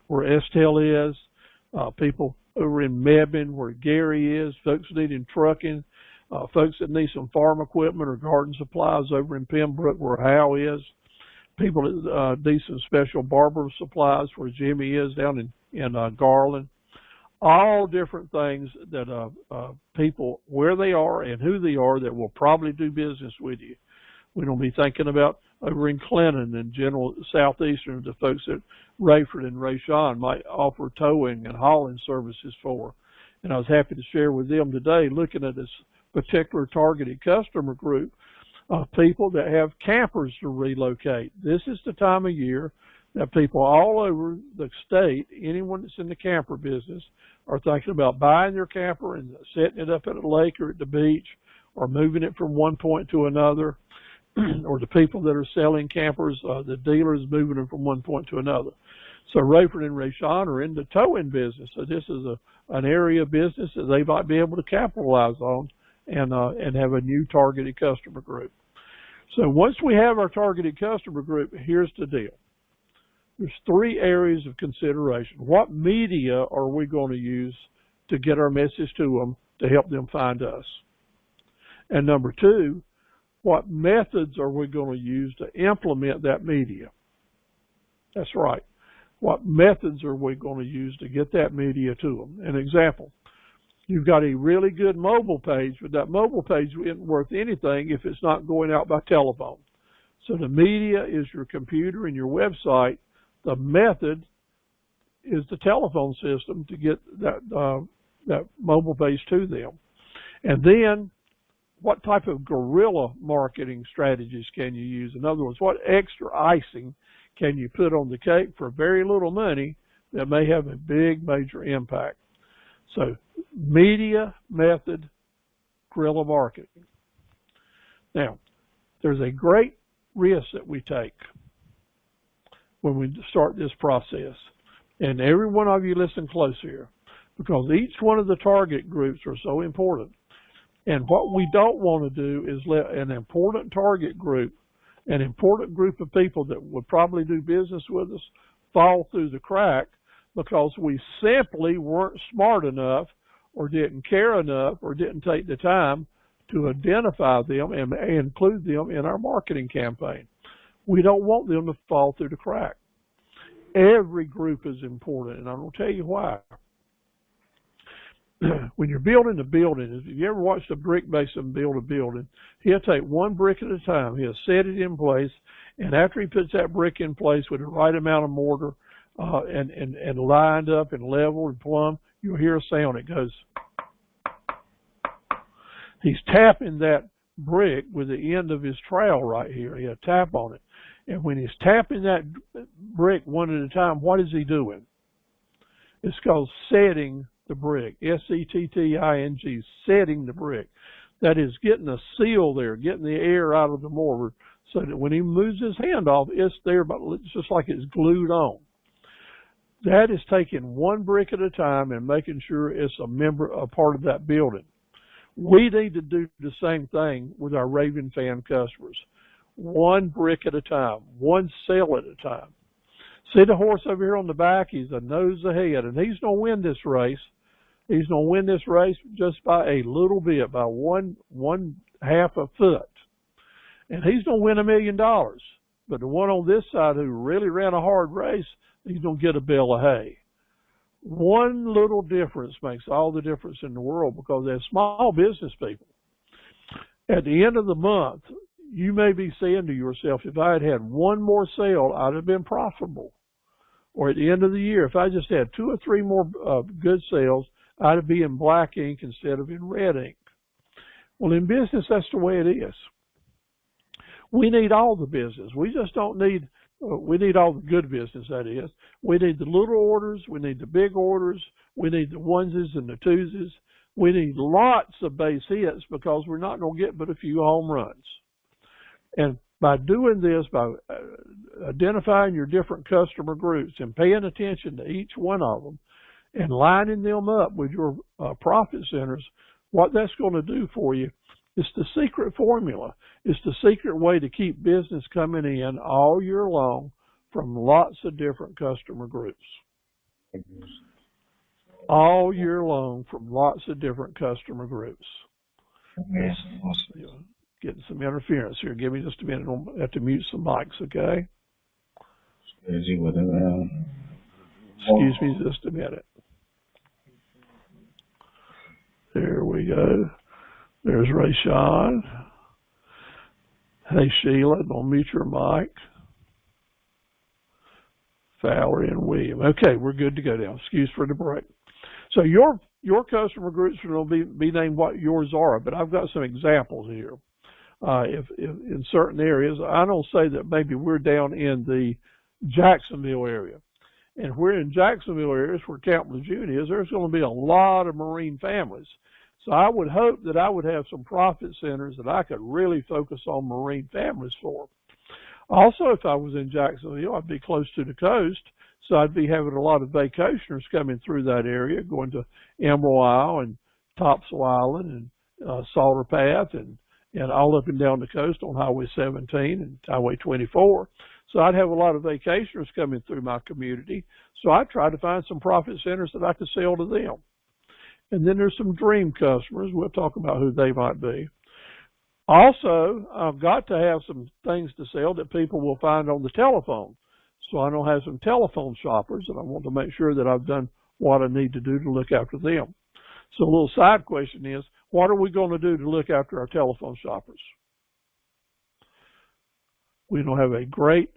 where Estelle is, people over in Mebane where Gary is, folks needing trucking, folks that need some farm equipment or garden supplies over in Pembroke where Hal is, people that need some special barber supplies where Jimmy is down in Garland. All different things that people, where they are and who they are, that will probably do business with you. We don't be thinking about over in Clinton and general Southeastern, the folks that Rayford and Rayshawn might offer towing and hauling services for. And I was happy to share with them today, looking at this particular targeted customer group of people that have campers to relocate. This is the time of year that people all over the state, anyone that's in the camper business, are thinking about buying their camper and setting it up at a lake or at the beach, or moving it from one point to another, or the people that are selling campers, the dealers moving them from one point to another. So Rayford and Rayshawn are in the towing business. So this is an area of business that they might be able to capitalize on and have a new targeted customer group. So once we have our targeted customer group, here's the deal. There's 3 areas of consideration. What media are we going to use to get our message to them to help them find us? And number 2, what methods are we going to use to implement that media? That's right. What methods are we going to use to get that media to them? An example, you've got a really good mobile page, but that mobile page isn't worth anything if it's not going out by telephone. So the media is your computer and your website. The method is the telephone system to get that mobile page to them. And then what type of guerrilla marketing strategies can you use? In other words, what extra icing can you put on the cake for very little money that may have a big, major impact? So, media method guerrilla marketing. Now, there's a great risk that we take when we start this process. And every one of you listen close here, because each one of the target groups are so important. And what we don't want to do is let an important target group, an important group of people that would probably do business with us, fall through the crack because we simply weren't smart enough or didn't care enough or didn't take the time to identify them and include them in our marketing campaign. We don't want them to fall through the crack. Every group is important, and I'm going to tell you why. When you're building a building, if you ever watched a brick mason build a building, he'll take one brick at a time. He'll set it in place, and after he puts that brick in place with the right amount of mortar and lined up and level and plumb, you'll hear a sound. It goes. He's tapping that brick with the end of his trowel right here. He'll tap on it. And when he's tapping that brick one at a time, what is he doing? It's called setting the brick. S-E-T-T-I-N-G, setting the brick. That is getting a seal there, getting the air out of the mortar so that when he moves his hand off, it's there, but it's just like it's glued on. That is taking one brick at a time and making sure it's a part of that building. We need to do the same thing with our Raving Fan customers. One brick at a time, one sale at a time. See the horse over here on the back? He's a nose ahead, and he's going to win this race. He's going to win this race just by a little bit, by one half a foot. And he's going to win $1 million. But the one on this side who really ran a hard race, he's going to get a bale of hay. One little difference makes all the difference in the world, because as small business people, at the end of the month, you may be saying to yourself, if I had had one more sale, I'd have been profitable. Or at the end of the year, if I just had 2 or 3 more good sales, I'd be in black ink instead of in red ink. Well, in business, that's the way it is. We need all the business. We just don't need, we need all the good business, that is. We need the little orders. We need the big orders. We need the onesies and the twosies. We need lots of base hits, because we're not going to get but a few home runs. And by doing this, by identifying your different customer groups and paying attention to each one of them and lining them up with your profit centers, what that's going to do for you is the secret formula. It's the secret way to keep business coming in all year long from lots of different customer groups. All year long from lots of different customer groups. Yes. Getting some interference here. Give me just a minute. I'll have to mute some mics, okay? Excuse me just a minute. There we go. There's Rayshawn. Hey, Sheila, don't mute your mic. Valerie and William. Okay, we're good to go now. Excuse for the break. So your customer groups are going to be named what yours are, but I've got some examples here. If in certain areas, I don't say that maybe we're down in the Jacksonville area. And if we're in Jacksonville areas where Camp Lejeune is, there's going to be a lot of Marine families. So I would hope that I would have some profit centers that I could really focus on Marine families for. Also, if I was in Jacksonville, I'd be close to the coast, so I'd be having a lot of vacationers coming through that area, going to Emerald Isle and Topsail Island and Salter Path and all up and down the coast on Highway 17 and Highway 24. So I'd have a lot of vacationers coming through my community. So I try to find some profit centers that I could sell to them. And then there's some dream customers. We'll talk about who they might be. Also, I've got to have some things to sell that people will find on the telephone. So I don't have some telephone shoppers, and I want to make sure that I've done what I need to do to look after them. So a little side question is, what are we going to do to look after our telephone shoppers? We're going to have a great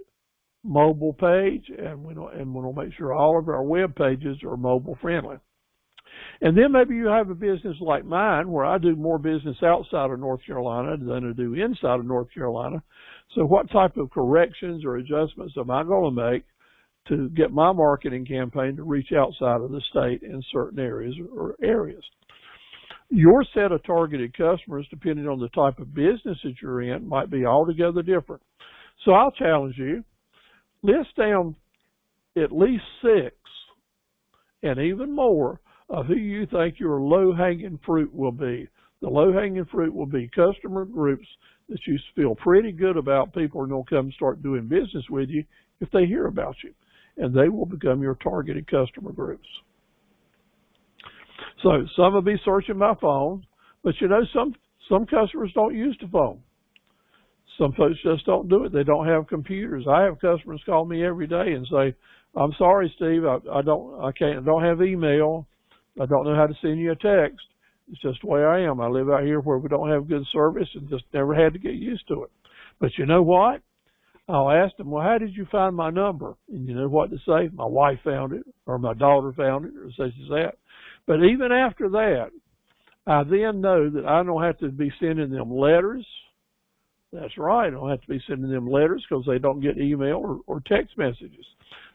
mobile page, and we'll make sure all of our web pages are mobile friendly. And then maybe you have a business like mine where I do more business outside of North Carolina than I do inside of North Carolina. So what type of corrections or adjustments am I going to make to get my marketing campaign to reach outside of the state in certain areas or areas? Your set of targeted customers, depending on the type of business that you're in, might be altogether different. So I'll challenge you, list down at least 6 and even more of who you think your low-hanging fruit will be. The low-hanging fruit will be customer groups that you feel pretty good about. People are going to come start doing business with you if they hear about you, and they will become your targeted customer groups. So some will be searching by phone, but you know, some customers don't use the phone. Some folks just don't do it. They don't have computers. I have customers call me every day and say, "I'm sorry, Steve, I don't have email. I don't know how to send you a text. It's just the way I am. I live out here where we don't have good service and just never had to get used to it." But you know what? I'll ask them, "Well, how did you find my number?" And you know what to say? "My wife found it," or "My daughter found it," or such as that. But even after that, I then know that I don't have to be sending them letters. That's right. I don't have to be sending them letters because they don't get email or text messages.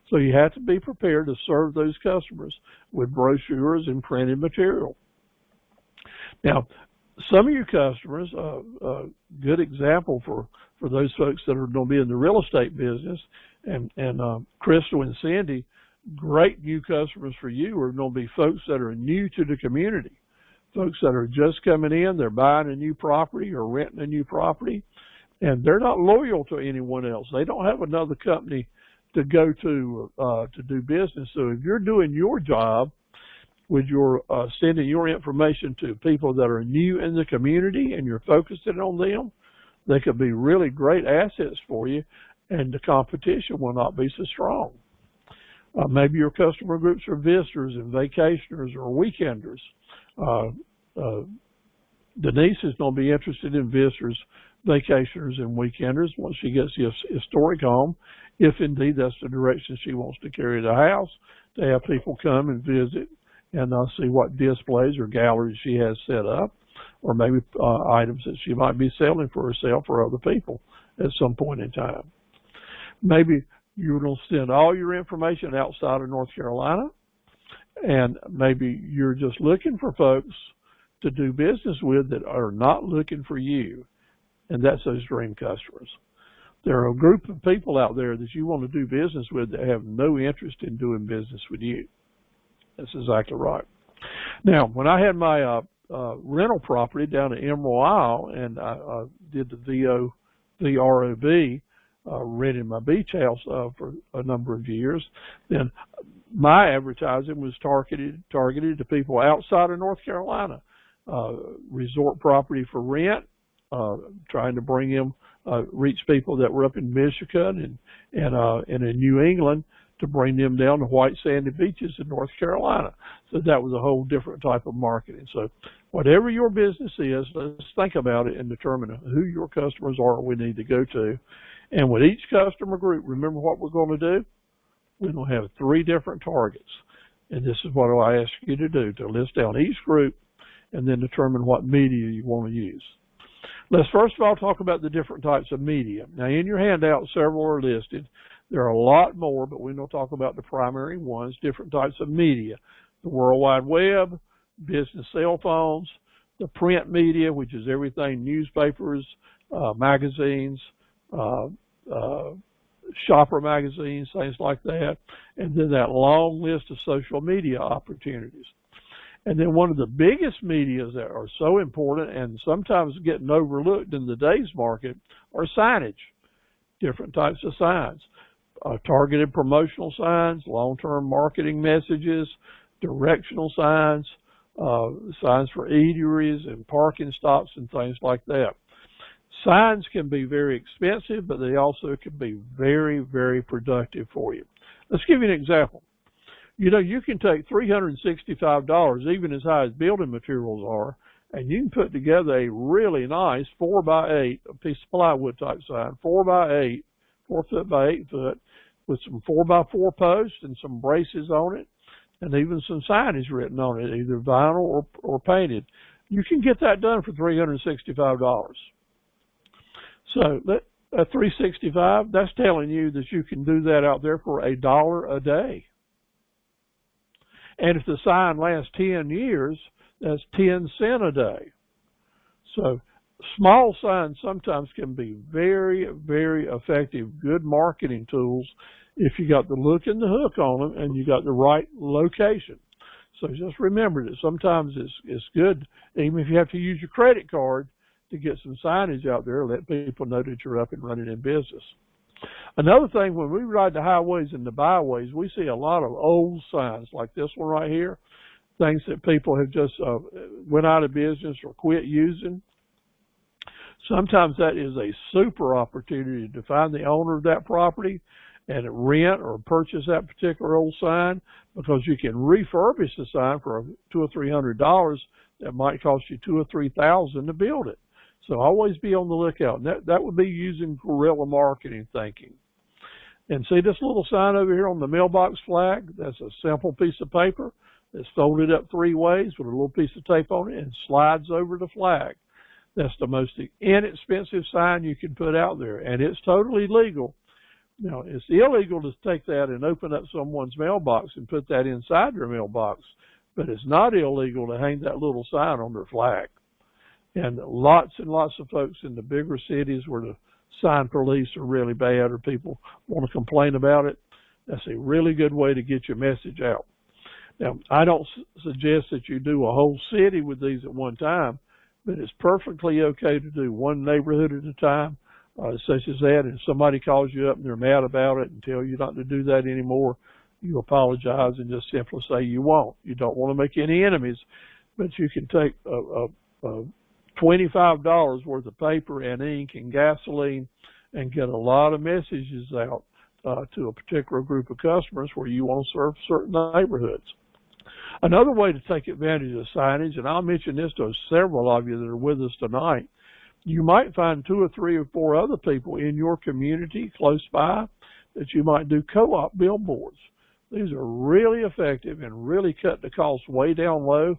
So you have to be prepared to serve those customers with brochures and printed material. Now, some of your customers, a good example for those folks that are going to be in the real estate business, and Crystal and Cindy, great new customers for you are going to be folks that are new to the community, folks that are just coming in, they're buying a new property or renting a new property, and they're not loyal to anyone else. They don't have another company to go to do business. So if you're doing your job with your sending your information to people that are new in the community and you're focusing on them, they could be really great assets for you, and the competition will not be so strong. Maybe your customer groups are visitors and vacationers or weekenders. Denise is going to be interested in visitors, vacationers, and weekenders once she gets the historic home, if indeed that's the direction she wants to carry the house, to have people come and visit and see what displays or galleries she has set up, or maybe items that she might be selling for herself or other people at some point in time. Maybe you're going to send all your information outside of North Carolina, and maybe you're just looking for folks to do business with that are not looking for you, and that's those dream customers. There are a group of people out there that you want to do business with that have no interest in doing business with you. That's exactly right. Now, when I had my rental property down at Emerald Isle, and I did the VROB, renting my beach house for a number of years, then my advertising was targeted to people outside of North Carolina. Resort property for rent, trying to bring them, reach people that were up in Michigan and in New England, to bring them down to white sandy beaches in North Carolina. So that was a whole different type of marketing. So whatever your business is, let's think about it and determine who your customers are we need to go to. And with each customer group, remember what we're going to do? We're going to have 3 different targets. And this is what I ask you to do, to list down each group and then determine what media you want to use. Let's first of all talk about the different types of media. Now, in your handout, several are listed. There are a lot more, but we're going to talk about the primary ones, different types of media. The World Wide Web, business cell phones, the print media, which is everything, newspapers, magazines, shopper magazines, things like that, and then that long list of social media opportunities. And then one of the biggest medias that are so important and sometimes getting overlooked in today's market are signage, different types of signs, targeted promotional signs, long-term marketing messages, directional signs, signs for eateries and parking stops and things like that. Signs can be very expensive, but they also can be very, very productive for you. Let's give you an example. You know, you can take $365, even as high as building materials are, and you can put together a really nice 4x8, a piece of plywood type sign, 4x8, 4 foot by 8 foot, with some 4x4 posts and some braces on it, and even some signage written on it, either vinyl or painted. You can get that done for $365. So that $365, that's telling you that you can do that out there for $1 a day. And if the sign lasts 10 years, that's 10 cents a day. So small signs sometimes can be very, very effective, good marketing tools if you got the look and the hook on them and you got the right location. So just remember that sometimes it's good, even if you have to use your credit card, to get some signage out there, let people know that you're up and running in business. Another thing, when we ride the highways and the byways, we see a lot of old signs like this one right here, things that people have just went out of business or quit using. Sometimes that is a super opportunity to find the owner of that property and rent or purchase that particular old sign, because you can refurbish the sign for $200 or $300 that might cost you $2,000 or $3,000 to build it. So always be on the lookout. And that would be using guerrilla marketing thinking. And see this little sign over here on the mailbox flag? That's a simple piece of paper that's folded up 3 ways with a little piece of tape on it and slides over the flag. That's the most inexpensive sign you can put out there, and it's totally legal. Now, it's illegal to take that and open up someone's mailbox and put that inside their mailbox, but it's not illegal to hang that little sign on their flag. And lots of folks in the bigger cities where the sign police are really bad or people want to complain about it, that's a really good way to get your message out. Now, I don't suggest that you do a whole city with these at one time, but it's perfectly okay to do one neighborhood at a time, such as that. And if somebody calls you up and they're mad about it and tell you not to do that anymore, you apologize and just simply say you won't. You don't want to make any enemies, but you can take $25 worth of paper and ink and gasoline and get a lot of messages out to a particular group of customers where you want to serve certain neighborhoods. Another way to take advantage of signage, and I'll mention this to several of you that are with us tonight, you might find 2 or 3 or 4 other people in your community close by that you might do co-op billboards. These are really effective and really cut the cost way down low.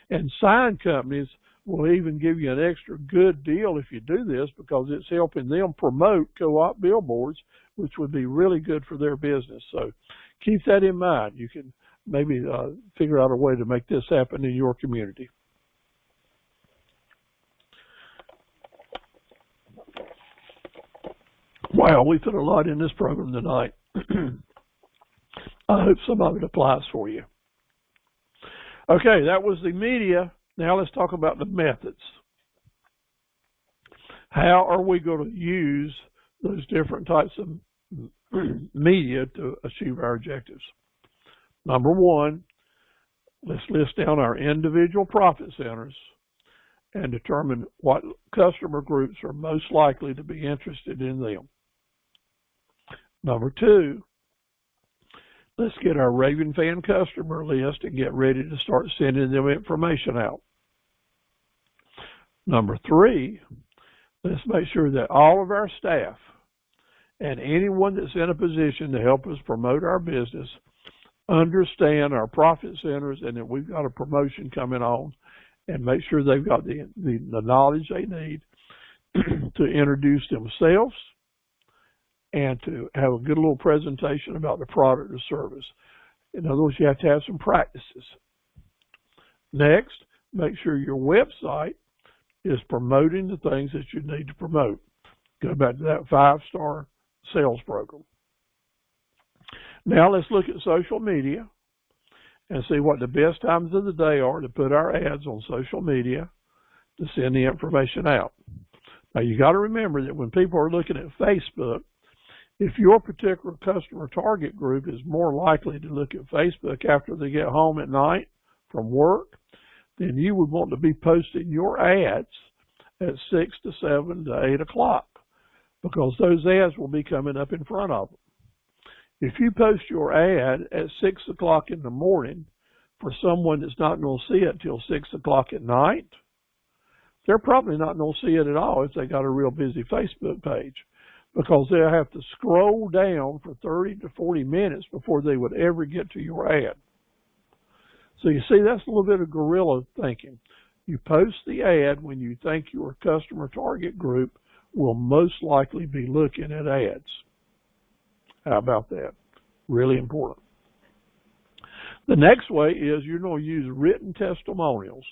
And sign companies will even give you an extra good deal if you do this, because it's helping them promote co-op billboards, which would be really good for their business. So keep that in mind. You can maybe figure out a way to make this happen in your community. Wow, we put a lot in this program tonight. I hope some of it applies for you. Okay, that was the media. Now let's talk about the methods. How are we going to use those different types of media to achieve our objectives? Number 1, let's list down our individual profit centers and determine what customer groups are most likely to be interested in them. Number 2, let's get our raving fan customer list and get ready to start sending them information out. Number 3, let's make sure that all of our staff and anyone that's in a position to help us promote our business understand our profit centers and that we've got a promotion coming on, and make sure they've got the knowledge they need to introduce themselves and to have a good little presentation about the product or service. In other words, you have to have some practices. Next, make sure your website is promoting the things that you need to promote. Go back to that 5-star sales program. Now let's look at social media and see what the best times of the day are to put our ads on social media to send the information out. Now you got to remember that when people are looking at Facebook, if your particular customer target group is more likely to look at Facebook after they get home at night from work, then you would want to be posting your ads at 6 to 7 to 8 o'clock, because those ads will be coming up in front of them. If you post your ad at 6 o'clock in the morning for someone that's not going to see it till 6 o'clock at night, they're probably not going to see it at all if they got a real busy Facebook page, because they'll have to scroll down for 30 to 40 minutes before they would ever get to your ad. So you see, that's a little bit of guerrilla thinking. You post the ad when you think your customer target group will most likely be looking at ads. How about that? Really important. The next way is you're going to use written testimonials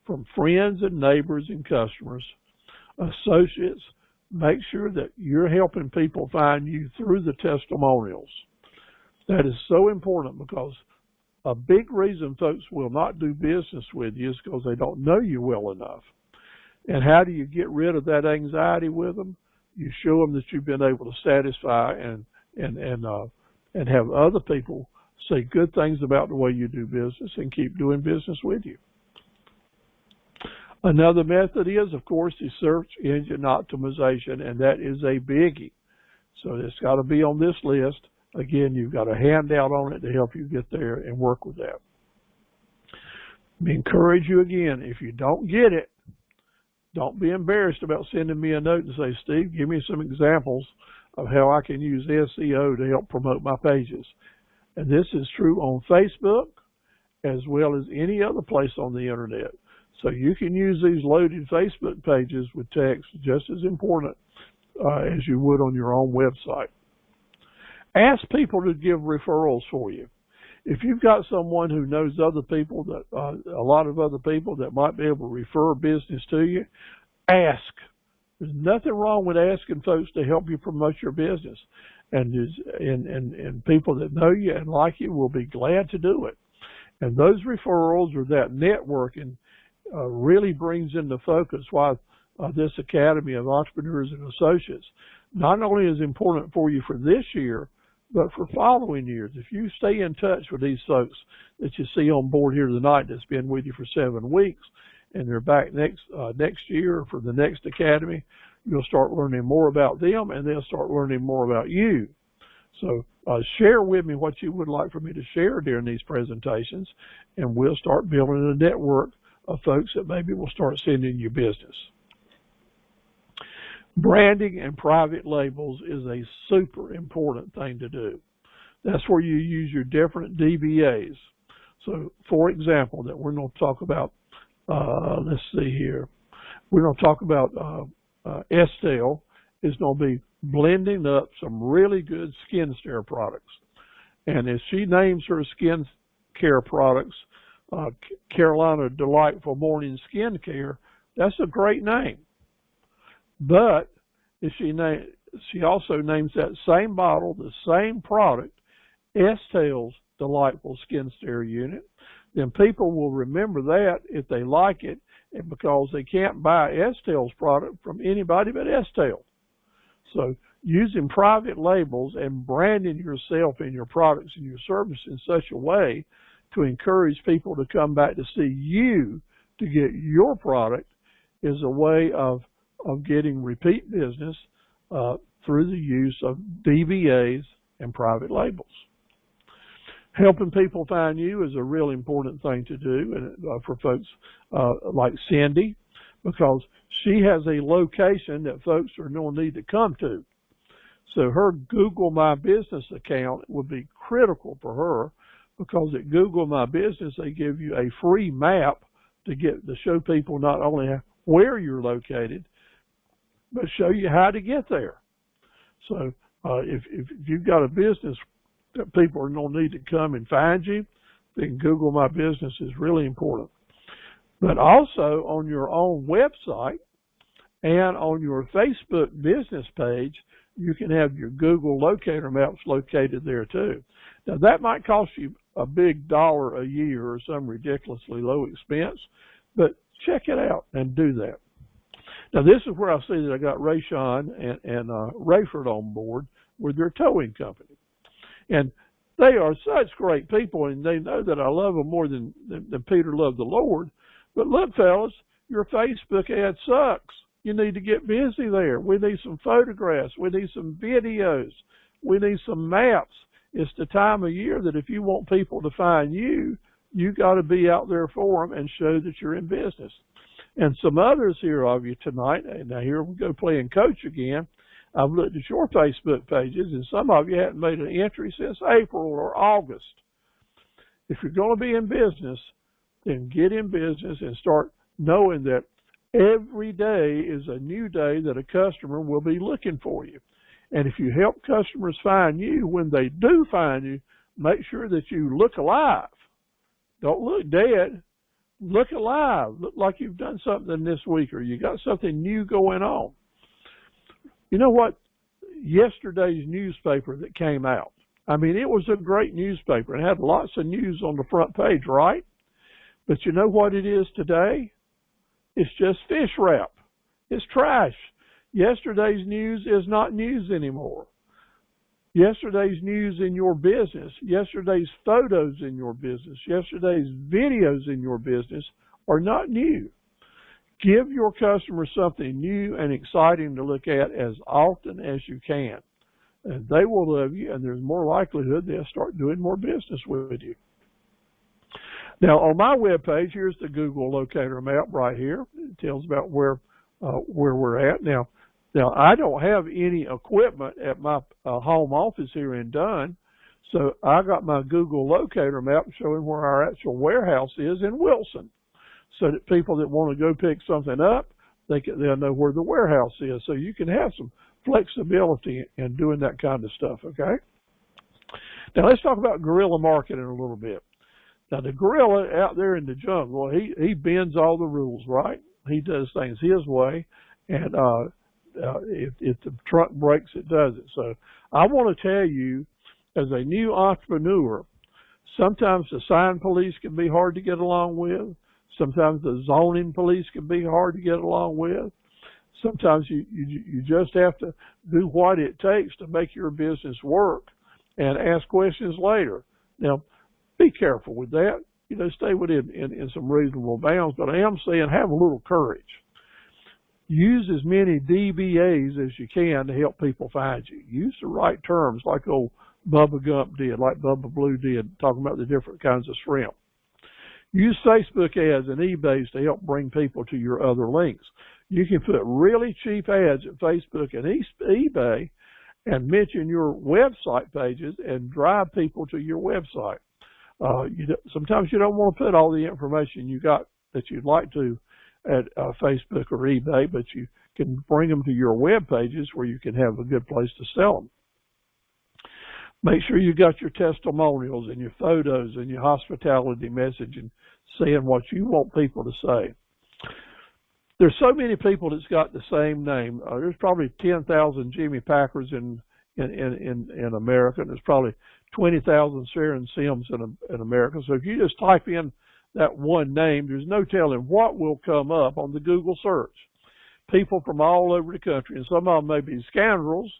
from friends and neighbors and customers, associates. Make sure that you're helping people find you through the testimonials. That is so important, because a big reason folks will not do business with you is because they don't know you well enough. And how do you get rid of that anxiety with them? You show them that you've been able to satisfy and have other people say good things about the way you do business and keep doing business with you. Another method is, of course, the search engine optimization, and that is a biggie. So it's got to be on this list. Again, you've got a handout on it to help you get there and work with that. I encourage you again, if you don't get it, don't be embarrassed about sending me a note and say, Steve, give me some examples of how I can use SEO to help promote my pages. And this is true on Facebook as well as any other place on the internet. So you can use these loaded Facebook pages with text just as important as you would on your own website. Ask people to give referrals for you. If you've got someone who knows other people, that a lot of other people that might be able to refer business to you, ask. There's nothing wrong with asking folks to help you promote your business. And people that know you and like you will be glad to do it. And those referrals or that networking really brings into focus why this Academy of Entrepreneurs and Associates not only is important for you for this year, but for following years. If you stay in touch with these folks that you see on board here tonight that's been with you for 7 weeks, and they're back next year for the next Academy, you'll start learning more about them, and they'll start learning more about you. So share with me what you would like for me to share during these presentations, and we'll start building a network of folks that maybe will start sending you business. Branding and private labels is a super important thing to do. That's where you use your different DBAs. So, for example, that we're going to talk about, let's see here, we're going to talk about Estelle is going to be blending up some really good skin care products. And if she names her skin care products Carolina Delightful Morning Skin Care, that's a great name. But if she also names that same bottle, the same product, Estelle's Delightful Skin Care Unit, then people will remember that if they like it, and because they can't buy Estelle's product from anybody but Estelle. So using private labels and branding yourself and your products and your service in such a way to encourage people to come back to see you to get your product is a way of getting repeat business through the use of DBAs and private labels. Helping people find you is a real important thing to do and for folks like Cindy, because she has a location that folks are going to need to come to. So her Google My Business account would be critical for her, because at Google My Business they give you a free map to show people not only where you're located, but show you how to get there. So if you've got a business that people are going to need to come and find you, then Google My Business is really important. But also on your own website and on your Facebook business page, you can have your Google locator maps located there too. Now that might cost you a big $1 a year or some ridiculously low expense, but check it out and do that. Now this is where I see that I got Rayshawn and Rayford on board with their towing company. And they are such great people, and they know that I love them more than Peter loved the Lord. But look, fellas, your Facebook ad sucks. You need to get busy there. We need some photographs. We need some videos. We need some maps. It's the time of year that if you want people to find you, you got to be out there for them and show that you're in business. And some others here of you tonight, and now here we go playing coach again. I've looked at your Facebook pages, and some of you haven't made an entry since April or August. if you're going to be in business, then get in business and start knowing that every day is a new day that a customer will be looking for you. And if you help customers find you, when they do find you, make sure that you look alive. Don't look dead. Look alive. Look like you've done something this week or you got something new going on. You know what? Yesterday's newspaper that came out, I mean, it was a great newspaper. It had lots of news on the front page, right? But you know what it is today? It's just fish wrap. It's trash. Yesterday's news is not news anymore. Yesterday's news in your business, yesterday's photos in your business, yesterday's videos in your business are not new. Give your customers something new and exciting to look at as often as you can. And they will love you, and there's more likelihood they'll start doing more business with you. Now, on my webpage, here's the Google locator map right here. It tells about where we're at. Now, I don't have any equipment at my home office here in Dunn, so I got my Google locator map showing where our actual warehouse is in Wilson, so that people that want to go pick something up, they'll know where the warehouse is. So you can have some flexibility in doing that kind of stuff, okay? Now, let's talk about guerrilla marketing a little bit. Now, the gorilla out there in the jungle, he bends all the rules, right? He does things his way, and if the truck breaks, it does it. So I want to tell you, as a new entrepreneur, sometimes the sign police can be hard to get along with. Sometimes the zoning police can be hard to get along with. Sometimes you just have to do what it takes to make your business work and ask questions later. Now, be careful with that. You know, stay within in some reasonable bounds, but I am saying have a little courage. Use as many DBAs as you can to help people find you. Use the right terms like old Bubba Gump did, like Bubba Blue did, talking about the different kinds of shrimp. Use Facebook ads and eBays to help bring people to your other links. You can put really cheap ads at Facebook and eBay and mention your website pages and drive people to your website. Sometimes you don't want to put all the information you got that you'd like to at Facebook or eBay, but you can bring them to your web pages where you can have a good place to sell them. Make sure you got your testimonials and your photos and your hospitality message and saying what you want people to say. There's so many people that's got the same name. There's probably 10,000 Jimmy Packers in America, and there's probably 20,000 Sharon Sims in America. So if you just type in that one name, there's no telling what will come up on the Google search. People from all over the country, and some of them may be scoundrels,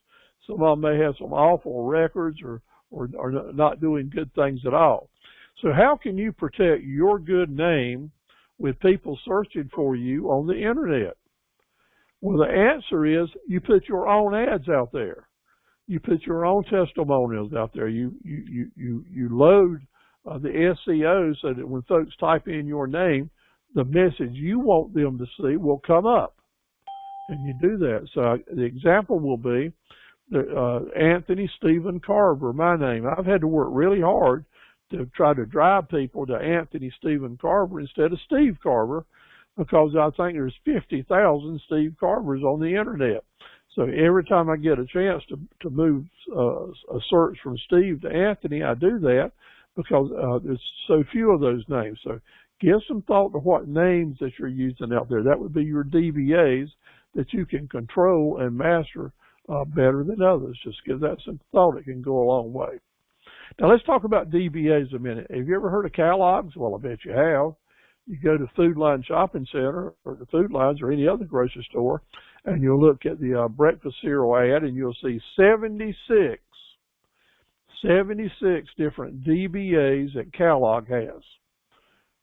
some of them may have some awful records or not doing good things at all. So how can you protect your good name with people searching for you on the internet? Well, the answer is you put your own ads out there. You put your own testimonials out there. You load the SEO so that when folks type in your name, the message you want them to see will come up. And you do that. So the example will be Anthony Stephen Carver, my name. I've had to work really hard to try to drive people to Anthony Stephen Carver instead of Steve Carver, because I think there's 50,000 Steve Carvers on the internet. So every time I get a chance to move a search from Steve to Anthony, I do that because there's so few of those names. So give some thought to what names that you're using out there. That would be your DBAs that you can control and master better than others. Just give that some thought. It can go a long way. Now let's talk about DBAs a minute. Have you ever heard of Kellogg's? Well, I bet you have. You go to Food Line Shopping Center or the Food Lines or any other grocery store, and you'll look at the breakfast cereal ad, and you'll see 76 different DBAs that Kellogg has.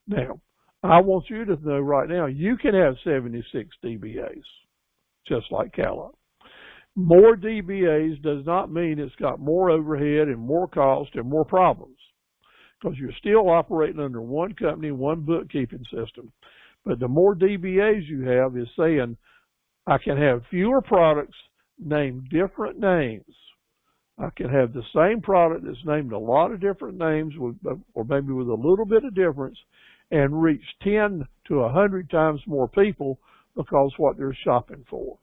Now, I want you to know right now, you can have 76 DBAs, just like Kellogg. More DBAs does not mean it's got more overhead and more cost and more problems, because you're still operating under one company, one bookkeeping system. But the more DBAs you have is saying, I can have fewer products named different names. I can have the same product that's named a lot of different names, or maybe with a little bit of difference, and reach 10 to 100 times more people because what they're shopping for.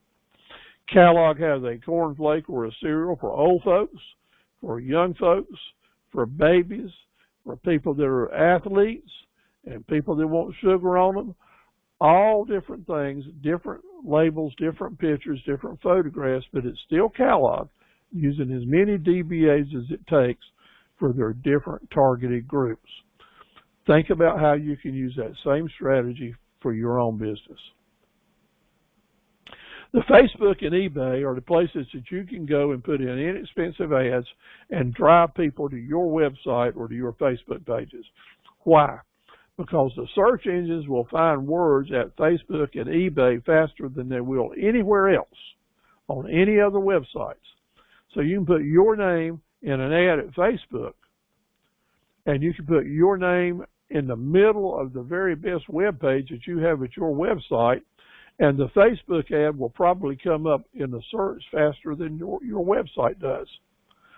Kellogg has a cornflake or a cereal for old folks, for young folks, for babies, for people that are athletes, and people that want sugar on them. All different things, different labels, different pictures, different photographs, but it's still Kellogg, using as many DBAs as it takes for their different targeted groups. Think about how you can use that same strategy for your own business. The Facebook and eBay are the places that you can go and put in inexpensive ads and drive people to your website or to your Facebook pages. Why? Because the search engines will find words at Facebook and eBay faster than they will anywhere else on any other websites. So you can put your name in an ad at Facebook, and you can put your name in the middle of the very best web page that you have at your website, and the Facebook ad will probably come up in the search faster than your website does.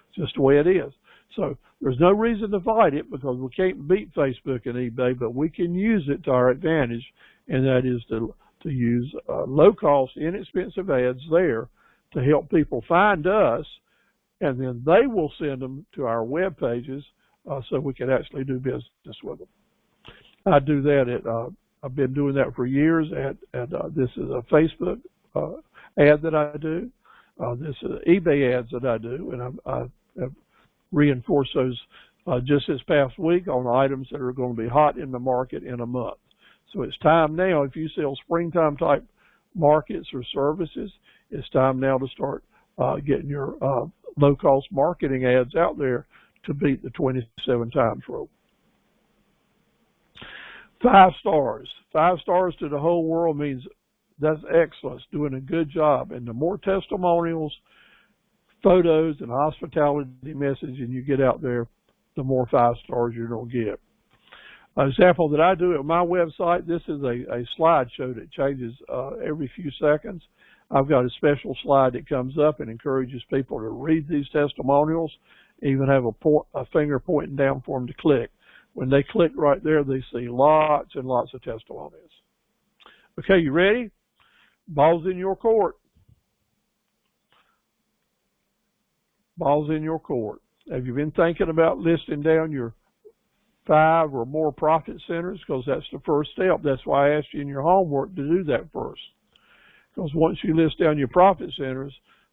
It's just the way it is. So there's no reason to fight it, because we can't beat Facebook and eBay, but we can use it to our advantage, and that is to use low-cost, inexpensive ads there to help people find us, and then they will send them to our web pages so we can actually do business with them. I do that I've been doing that for years. This is a Facebook ad that I do. This is eBay ads that I do, and I have reinforced those just this past week on items that are going to be hot in the market in a month. So it's time now, if you sell springtime type markets or services, it's time now to start getting your low-cost marketing ads out there to beat the 27 times rule. 5 stars. 5 stars to the whole world means that's excellence, doing a good job. And the more testimonials, photos, and hospitality messaging you get out there, the more 5 stars you're going to get. An example that I do at my website, this is a slideshow that changes every few seconds. I've got a special slide that comes up and encourages people to read these testimonials, even have a finger pointing down for them to click. When they click right there, they see lots and lots of testimonials. Okay, you ready? Ball's in your court. Ball's in your court. Have you been thinking about listing down your 5 or more profit centers? Because that's the first step. That's why I asked you in your homework to do that first. Because once you list down your profit centers,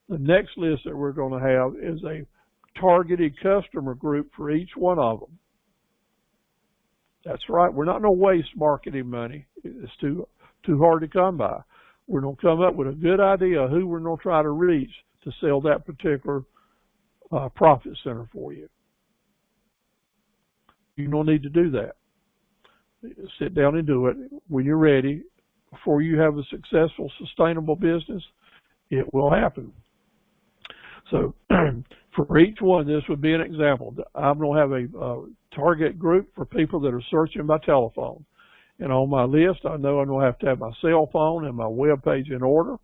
the next list that we're going to have is a targeted customer group for each one of them. That's right. We're not going to waste marketing money. It's too hard to come by. We're going to come up with a good idea of who we're going to try to reach to sell that particular profit center for you. You don't need to do that. Sit down and do it when you're ready. Before you have a successful, sustainable business, it will happen. So for each one, this would be an example. I'm going to have a target group for people that are searching by telephone. And on my list, I know I'm going to have my cell phone and my web page in order.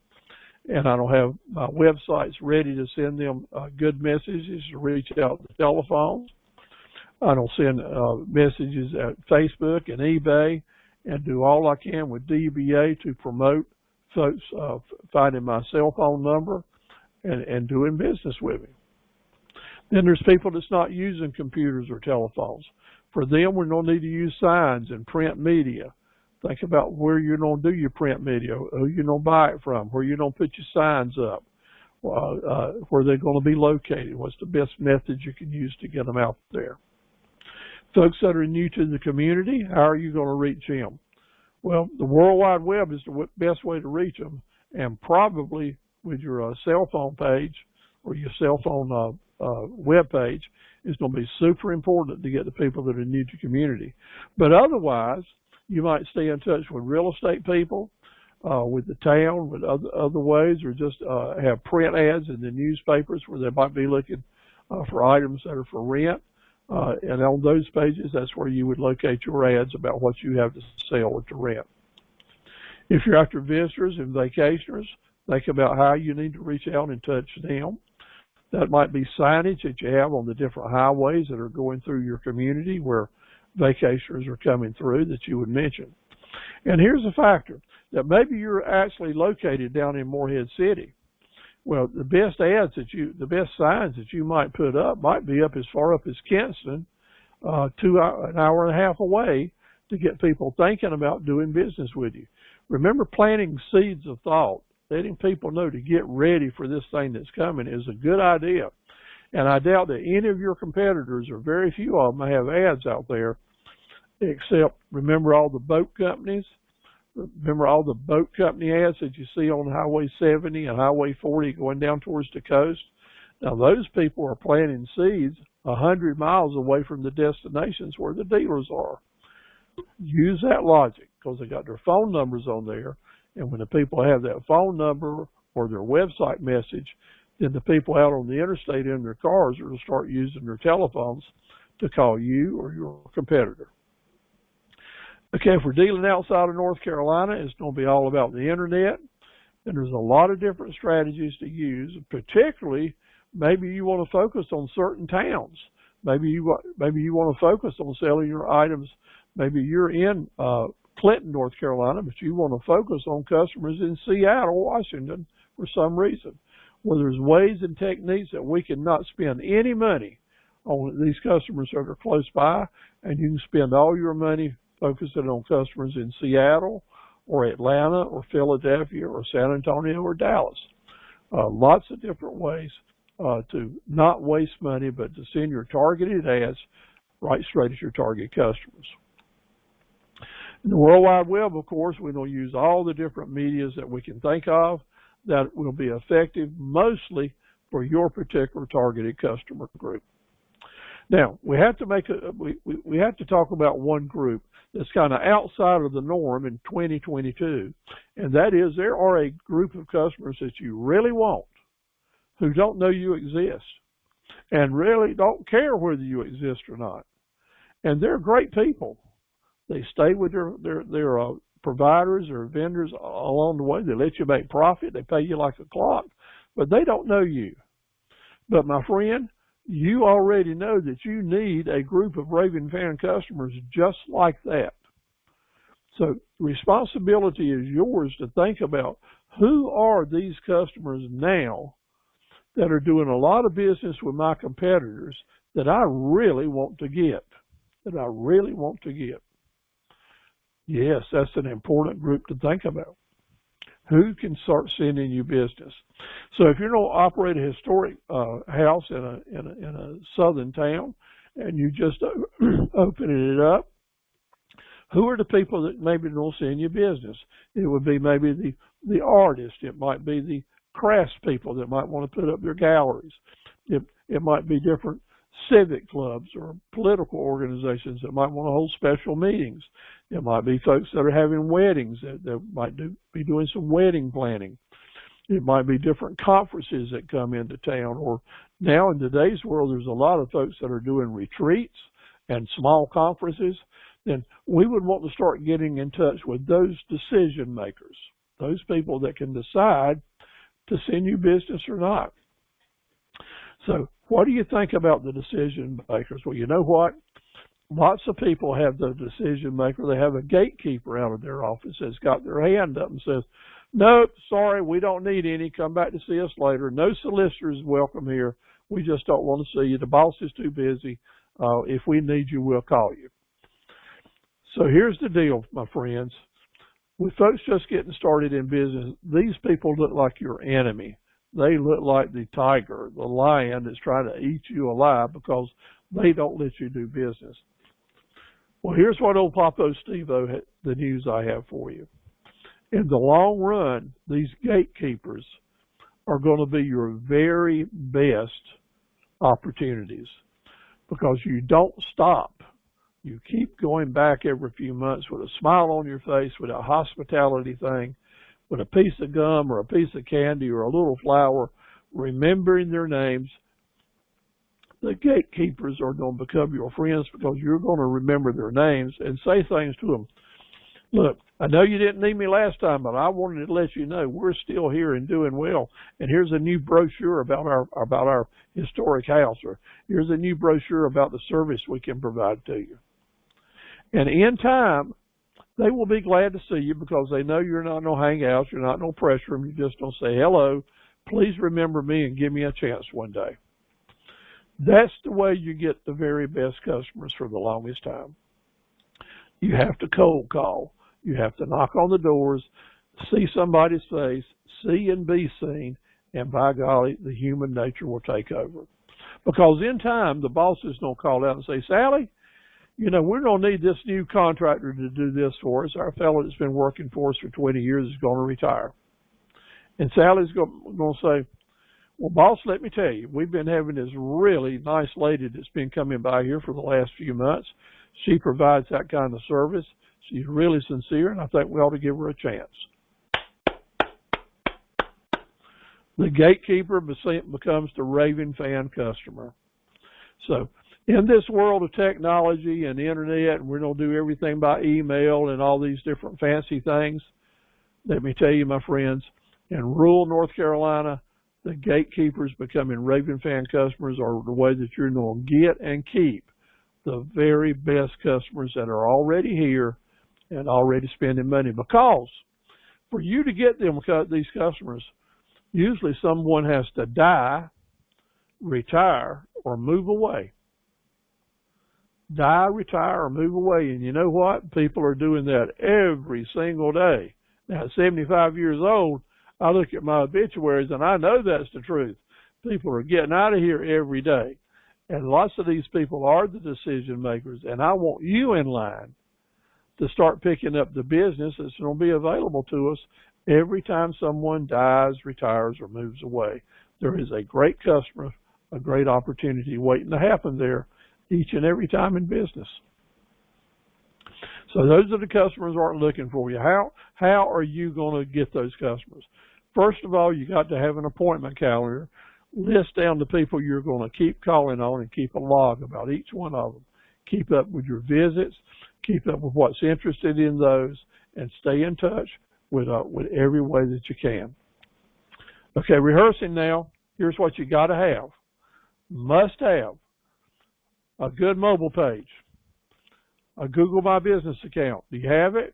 And I don't have my websites ready to send them good messages to reach out to telephones. I don't send messages at Facebook and eBay, and do all I can with DBA to promote folks finding my cell phone number and doing business with me. Then there's people that's not using computers or telephones. For them, we're going to need to use signs and print media. Think about where you're going to do your print media, who you're going to buy it from, where you're going to put your signs up, where they're going to be located, what's the best method you can use to get them out there. Folks that are new to the community, how are you going to reach them? Well, the World Wide Web is the best way to reach them, and probably with your cell phone page or your cell phone web page is going to be super important to get the people that are new to community. But otherwise, you might stay in touch with real estate people, with the town, with other ways, or just have print ads in the newspapers where they might be looking for items that are for rent. And on those pages, that's where you would locate your ads about what you have to sell or to rent. If you're after visitors and vacationers, think about how you need to reach out and touch them. That might be signage that you have on the different highways that are going through your community where vacationers are coming through that you would mention. And here's a factor, that maybe you're actually located down in Morehead City. Well, the best signs that you might put up might be up as far up as Kinston, an hour and a half away, to get people thinking about doing business with you. Remember, planting seeds of thought, letting people know to get ready for this thing that's coming is a good idea. And I doubt that any of your competitors, or very few of them, have ads out there, except, remember all the boat companies? Remember all the boat company ads that you see on Highway 70 and Highway 40 going down towards the coast? Now, those people are planting seeds 100 miles away from the destinations where the dealers are. Use that logic, because they got their phone numbers on there, and when the people have that phone number or their website message, then the people out on the interstate in their cars are going to start using their telephones to call you or your competitor. Okay, if we're dealing outside of North Carolina, it's going to be all about the internet, and there's a lot of different strategies to use. Particularly, maybe you want to focus on certain towns. Maybe you want to focus on selling your items. Maybe you're in Clinton, North Carolina, but you want to focus on customers in Seattle, Washington, for some reason. Well, there's ways and techniques that we can not spend any money on these customers that are close by, and you can spend all your money focusing on customers in Seattle or Atlanta or Philadelphia or San Antonio or Dallas. Lots of different ways to not waste money, but to send your targeted ads right straight at your target customers. In the World Wide Web, of course, we're going to use all the different medias that we can think of that will be effective mostly for your particular targeted customer group. Now, we have to talk about one group that's kind of outside of the norm in 2022, and that is there are a group of customers that you really want who don't know you exist and really don't care whether you exist or not. And they're great people. They stay with their providers or vendors along the way. They let you make profit. They pay you like a clock, but they don't know you. But my friend, you already know that you need a group of Raving Fan customers just like that. So responsibility is yours to think about who are these customers now that are doing a lot of business with my competitors that I really want to get, Yes, that's an important group to think about. Who can start sending you business? So if you're going to operate a historic house in a southern town and you just opening it up, who are the people that maybe don't send you business? It would be maybe the artist. It might be the crafts people that might want to put up their galleries. It might be different civic clubs or political organizations that might want to hold special meetings. It might be folks that are having weddings that might be doing some wedding planning. It might be different conferences that come into town, or now in today's world there's a lot of folks that are doing retreats and small conferences. Then we would want to start getting in touch with those decision makers, those people that can decide to send you business or not. So what do you think about the decision makers? Well, you know what? Lots of people have the decision maker. They have a gatekeeper out of their office that's got their hand up and says, nope, sorry, we don't need any. Come back to see us later. No solicitors welcome here. We just don't want to see you. The boss is too busy. If we need you, we'll call you. So here's the deal, my friends. With folks just getting started in business, these people look like your enemy. They look like the tiger, the lion that's trying to eat you alive because they don't let you do business. Well, here's what old Papo Steve-O had, the news I have for you. In the long run, these gatekeepers are going to be your very best opportunities because you don't stop. You keep going back every few months with a smile on your face, with a hospitality thing, with a piece of gum or a piece of candy or a little flower, remembering their names. The gatekeepers are going to become your friends because you're going to remember their names and say things to them Look, I know you didn't need me last time, but I wanted to let you know we're still here and doing well. And here's a new brochure about our historic house, or here's a new brochure about the service we can provide to you. And in time, they will be glad to see you because they know you're not no hangouts, you're not no pressure room. You just don't say hello. Please remember me and give me a chance one day. That's the way you get the very best customers for the longest time. You have to cold call. You have to knock on the doors, see somebody's face, see and be seen, and by golly, the human nature will take over. Because in time, the bosses don't call out and say, Sally, you know, we're going to need this new contractor to do this for us. Our fellow that's been working for us for 20 years is going to retire. And Sally's going to say, well, boss, let me tell you, we've been having this really nice lady that's been coming by here for the last few months. She provides that kind of service. She's really sincere, and I think we ought to give her a chance. The gatekeeper becomes the raving fan customer. So in this world of technology and the internet, and we're going to do everything by email and all these different fancy things, let me tell you, my friends, in rural North Carolina, the gatekeepers becoming raving fan customers are the way that you're going to get and keep the very best customers that are already here and already spending money. Because for you to get them, these customers, usually someone has to die, retire, or move away. Die, retire, or move away. And you know what? People are doing that every single day. Now, at 75 years old, I look at my obituaries and I know that's the truth. People are getting out of here every day. And lots of these people are the decision makers. And I want you in line to start picking up the business that's going to be available to us every time someone dies, retires, or moves away. There is a great customer, a great opportunity waiting to happen there each and every time in business. So those are the customers that aren't looking for you. How are you going to get those customers? First of all, you got to have an appointment calendar. List down the people you're going to keep calling on and keep a log about each one of them. Keep up with your visits. Keep up with what's interested in those, and stay in touch with every way that you can. Okay, rehearsing now. Here's what you got to have. Must have a good mobile page, a Google My Business account. Do you have it?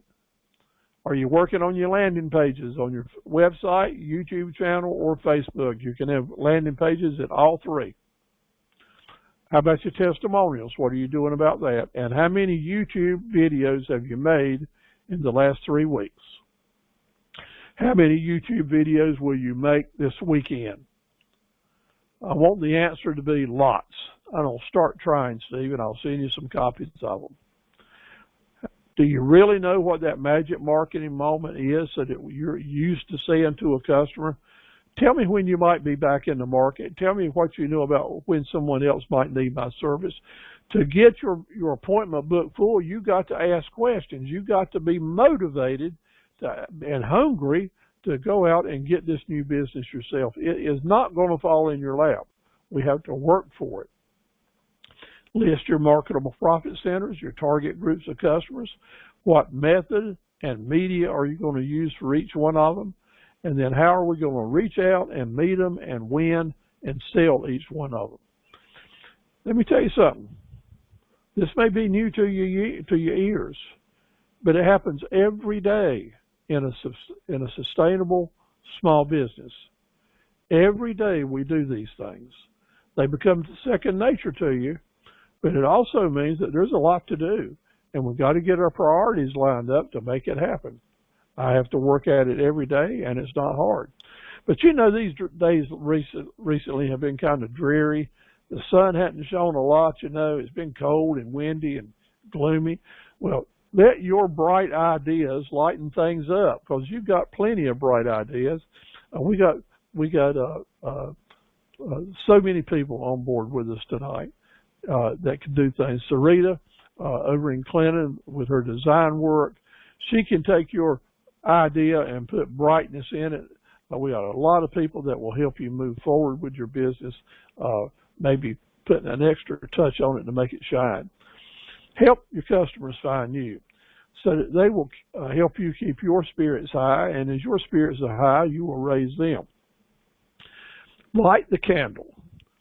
Are you working on your landing pages on your website, YouTube channel, or Facebook? You can have landing pages at all three. How about your testimonials? What are you doing about that? And how many YouTube videos have you made in the last 3 weeks? How many YouTube videos will you make this weekend? I want the answer to be lots. I don't start trying, Steve, and I'll send you some copies of them. Do you really know what that magic marketing moment is so that you're used to saying to a customer, tell me when you might be back in the market. Tell me what you know about when someone else might need my service. To get your appointment book full, you got to ask questions. You got to be motivated and hungry to go out and get this new business yourself. It is not going to fall in your lap. We have to work for it. List your marketable profit centers, your target groups of customers. What method and media are you going to use for each one of them? And then how are we going to reach out and meet them and win and sell each one of them? Let me tell you something. This may be new to your ears, but it happens every day in a sustainable small business. Every day we do these things. They become second nature to you, but it also means that there's a lot to do, and we've got to get our priorities lined up to make it happen. I have to work at it every day, and it's not hard. But you know, these days recently have been kind of dreary. The sun hadn't shone a lot, you know. It's been cold and windy and gloomy. Well, let your bright ideas lighten things up, because you've got plenty of bright ideas. We got so many people on board with us tonight that can do things. Sarita over in Clinton with her design work, she can take your idea and put brightness in it. We got a lot of people that will help you move forward with your business, maybe putting an extra touch on it to make it shine. Help your customers find you. so that they will help you keep your spirits high, and as your spirits are high, you will raise them. Light the candle.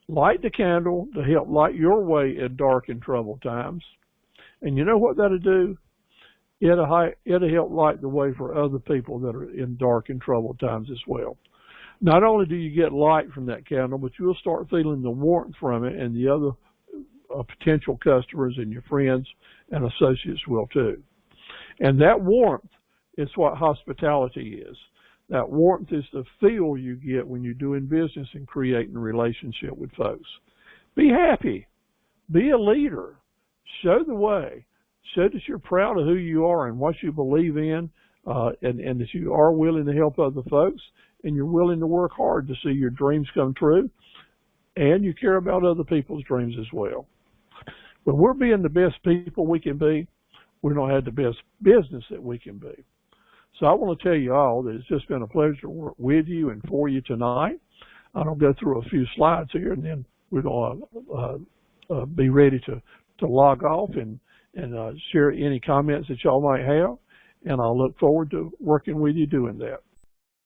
Light the candle to help light your way in dark and troubled times. And you know what that'll do? It'll help light the way for other people that are in dark and troubled times as well. Not only do you get light from that candle, but you'll start feeling the warmth from it, and the other potential customers and your friends and associates will too. And that warmth is what hospitality is. That warmth is the feel you get when you're doing business and creating a relationship with folks. Be happy. Be a leader. Show the way. Show that you're proud of who you are and what you believe in, and that you are willing to help other folks, and you're willing to work hard to see your dreams come true, and you care about other people's dreams as well. When we're being the best people we can be, we're going to have the best business that we can be. So I want to tell you all that it's just been a pleasure to work with you and for you tonight. I'll go through a few slides here, and then we're going to be ready to log off and share any comments that y'all might have. And I'll look forward to working with you doing that.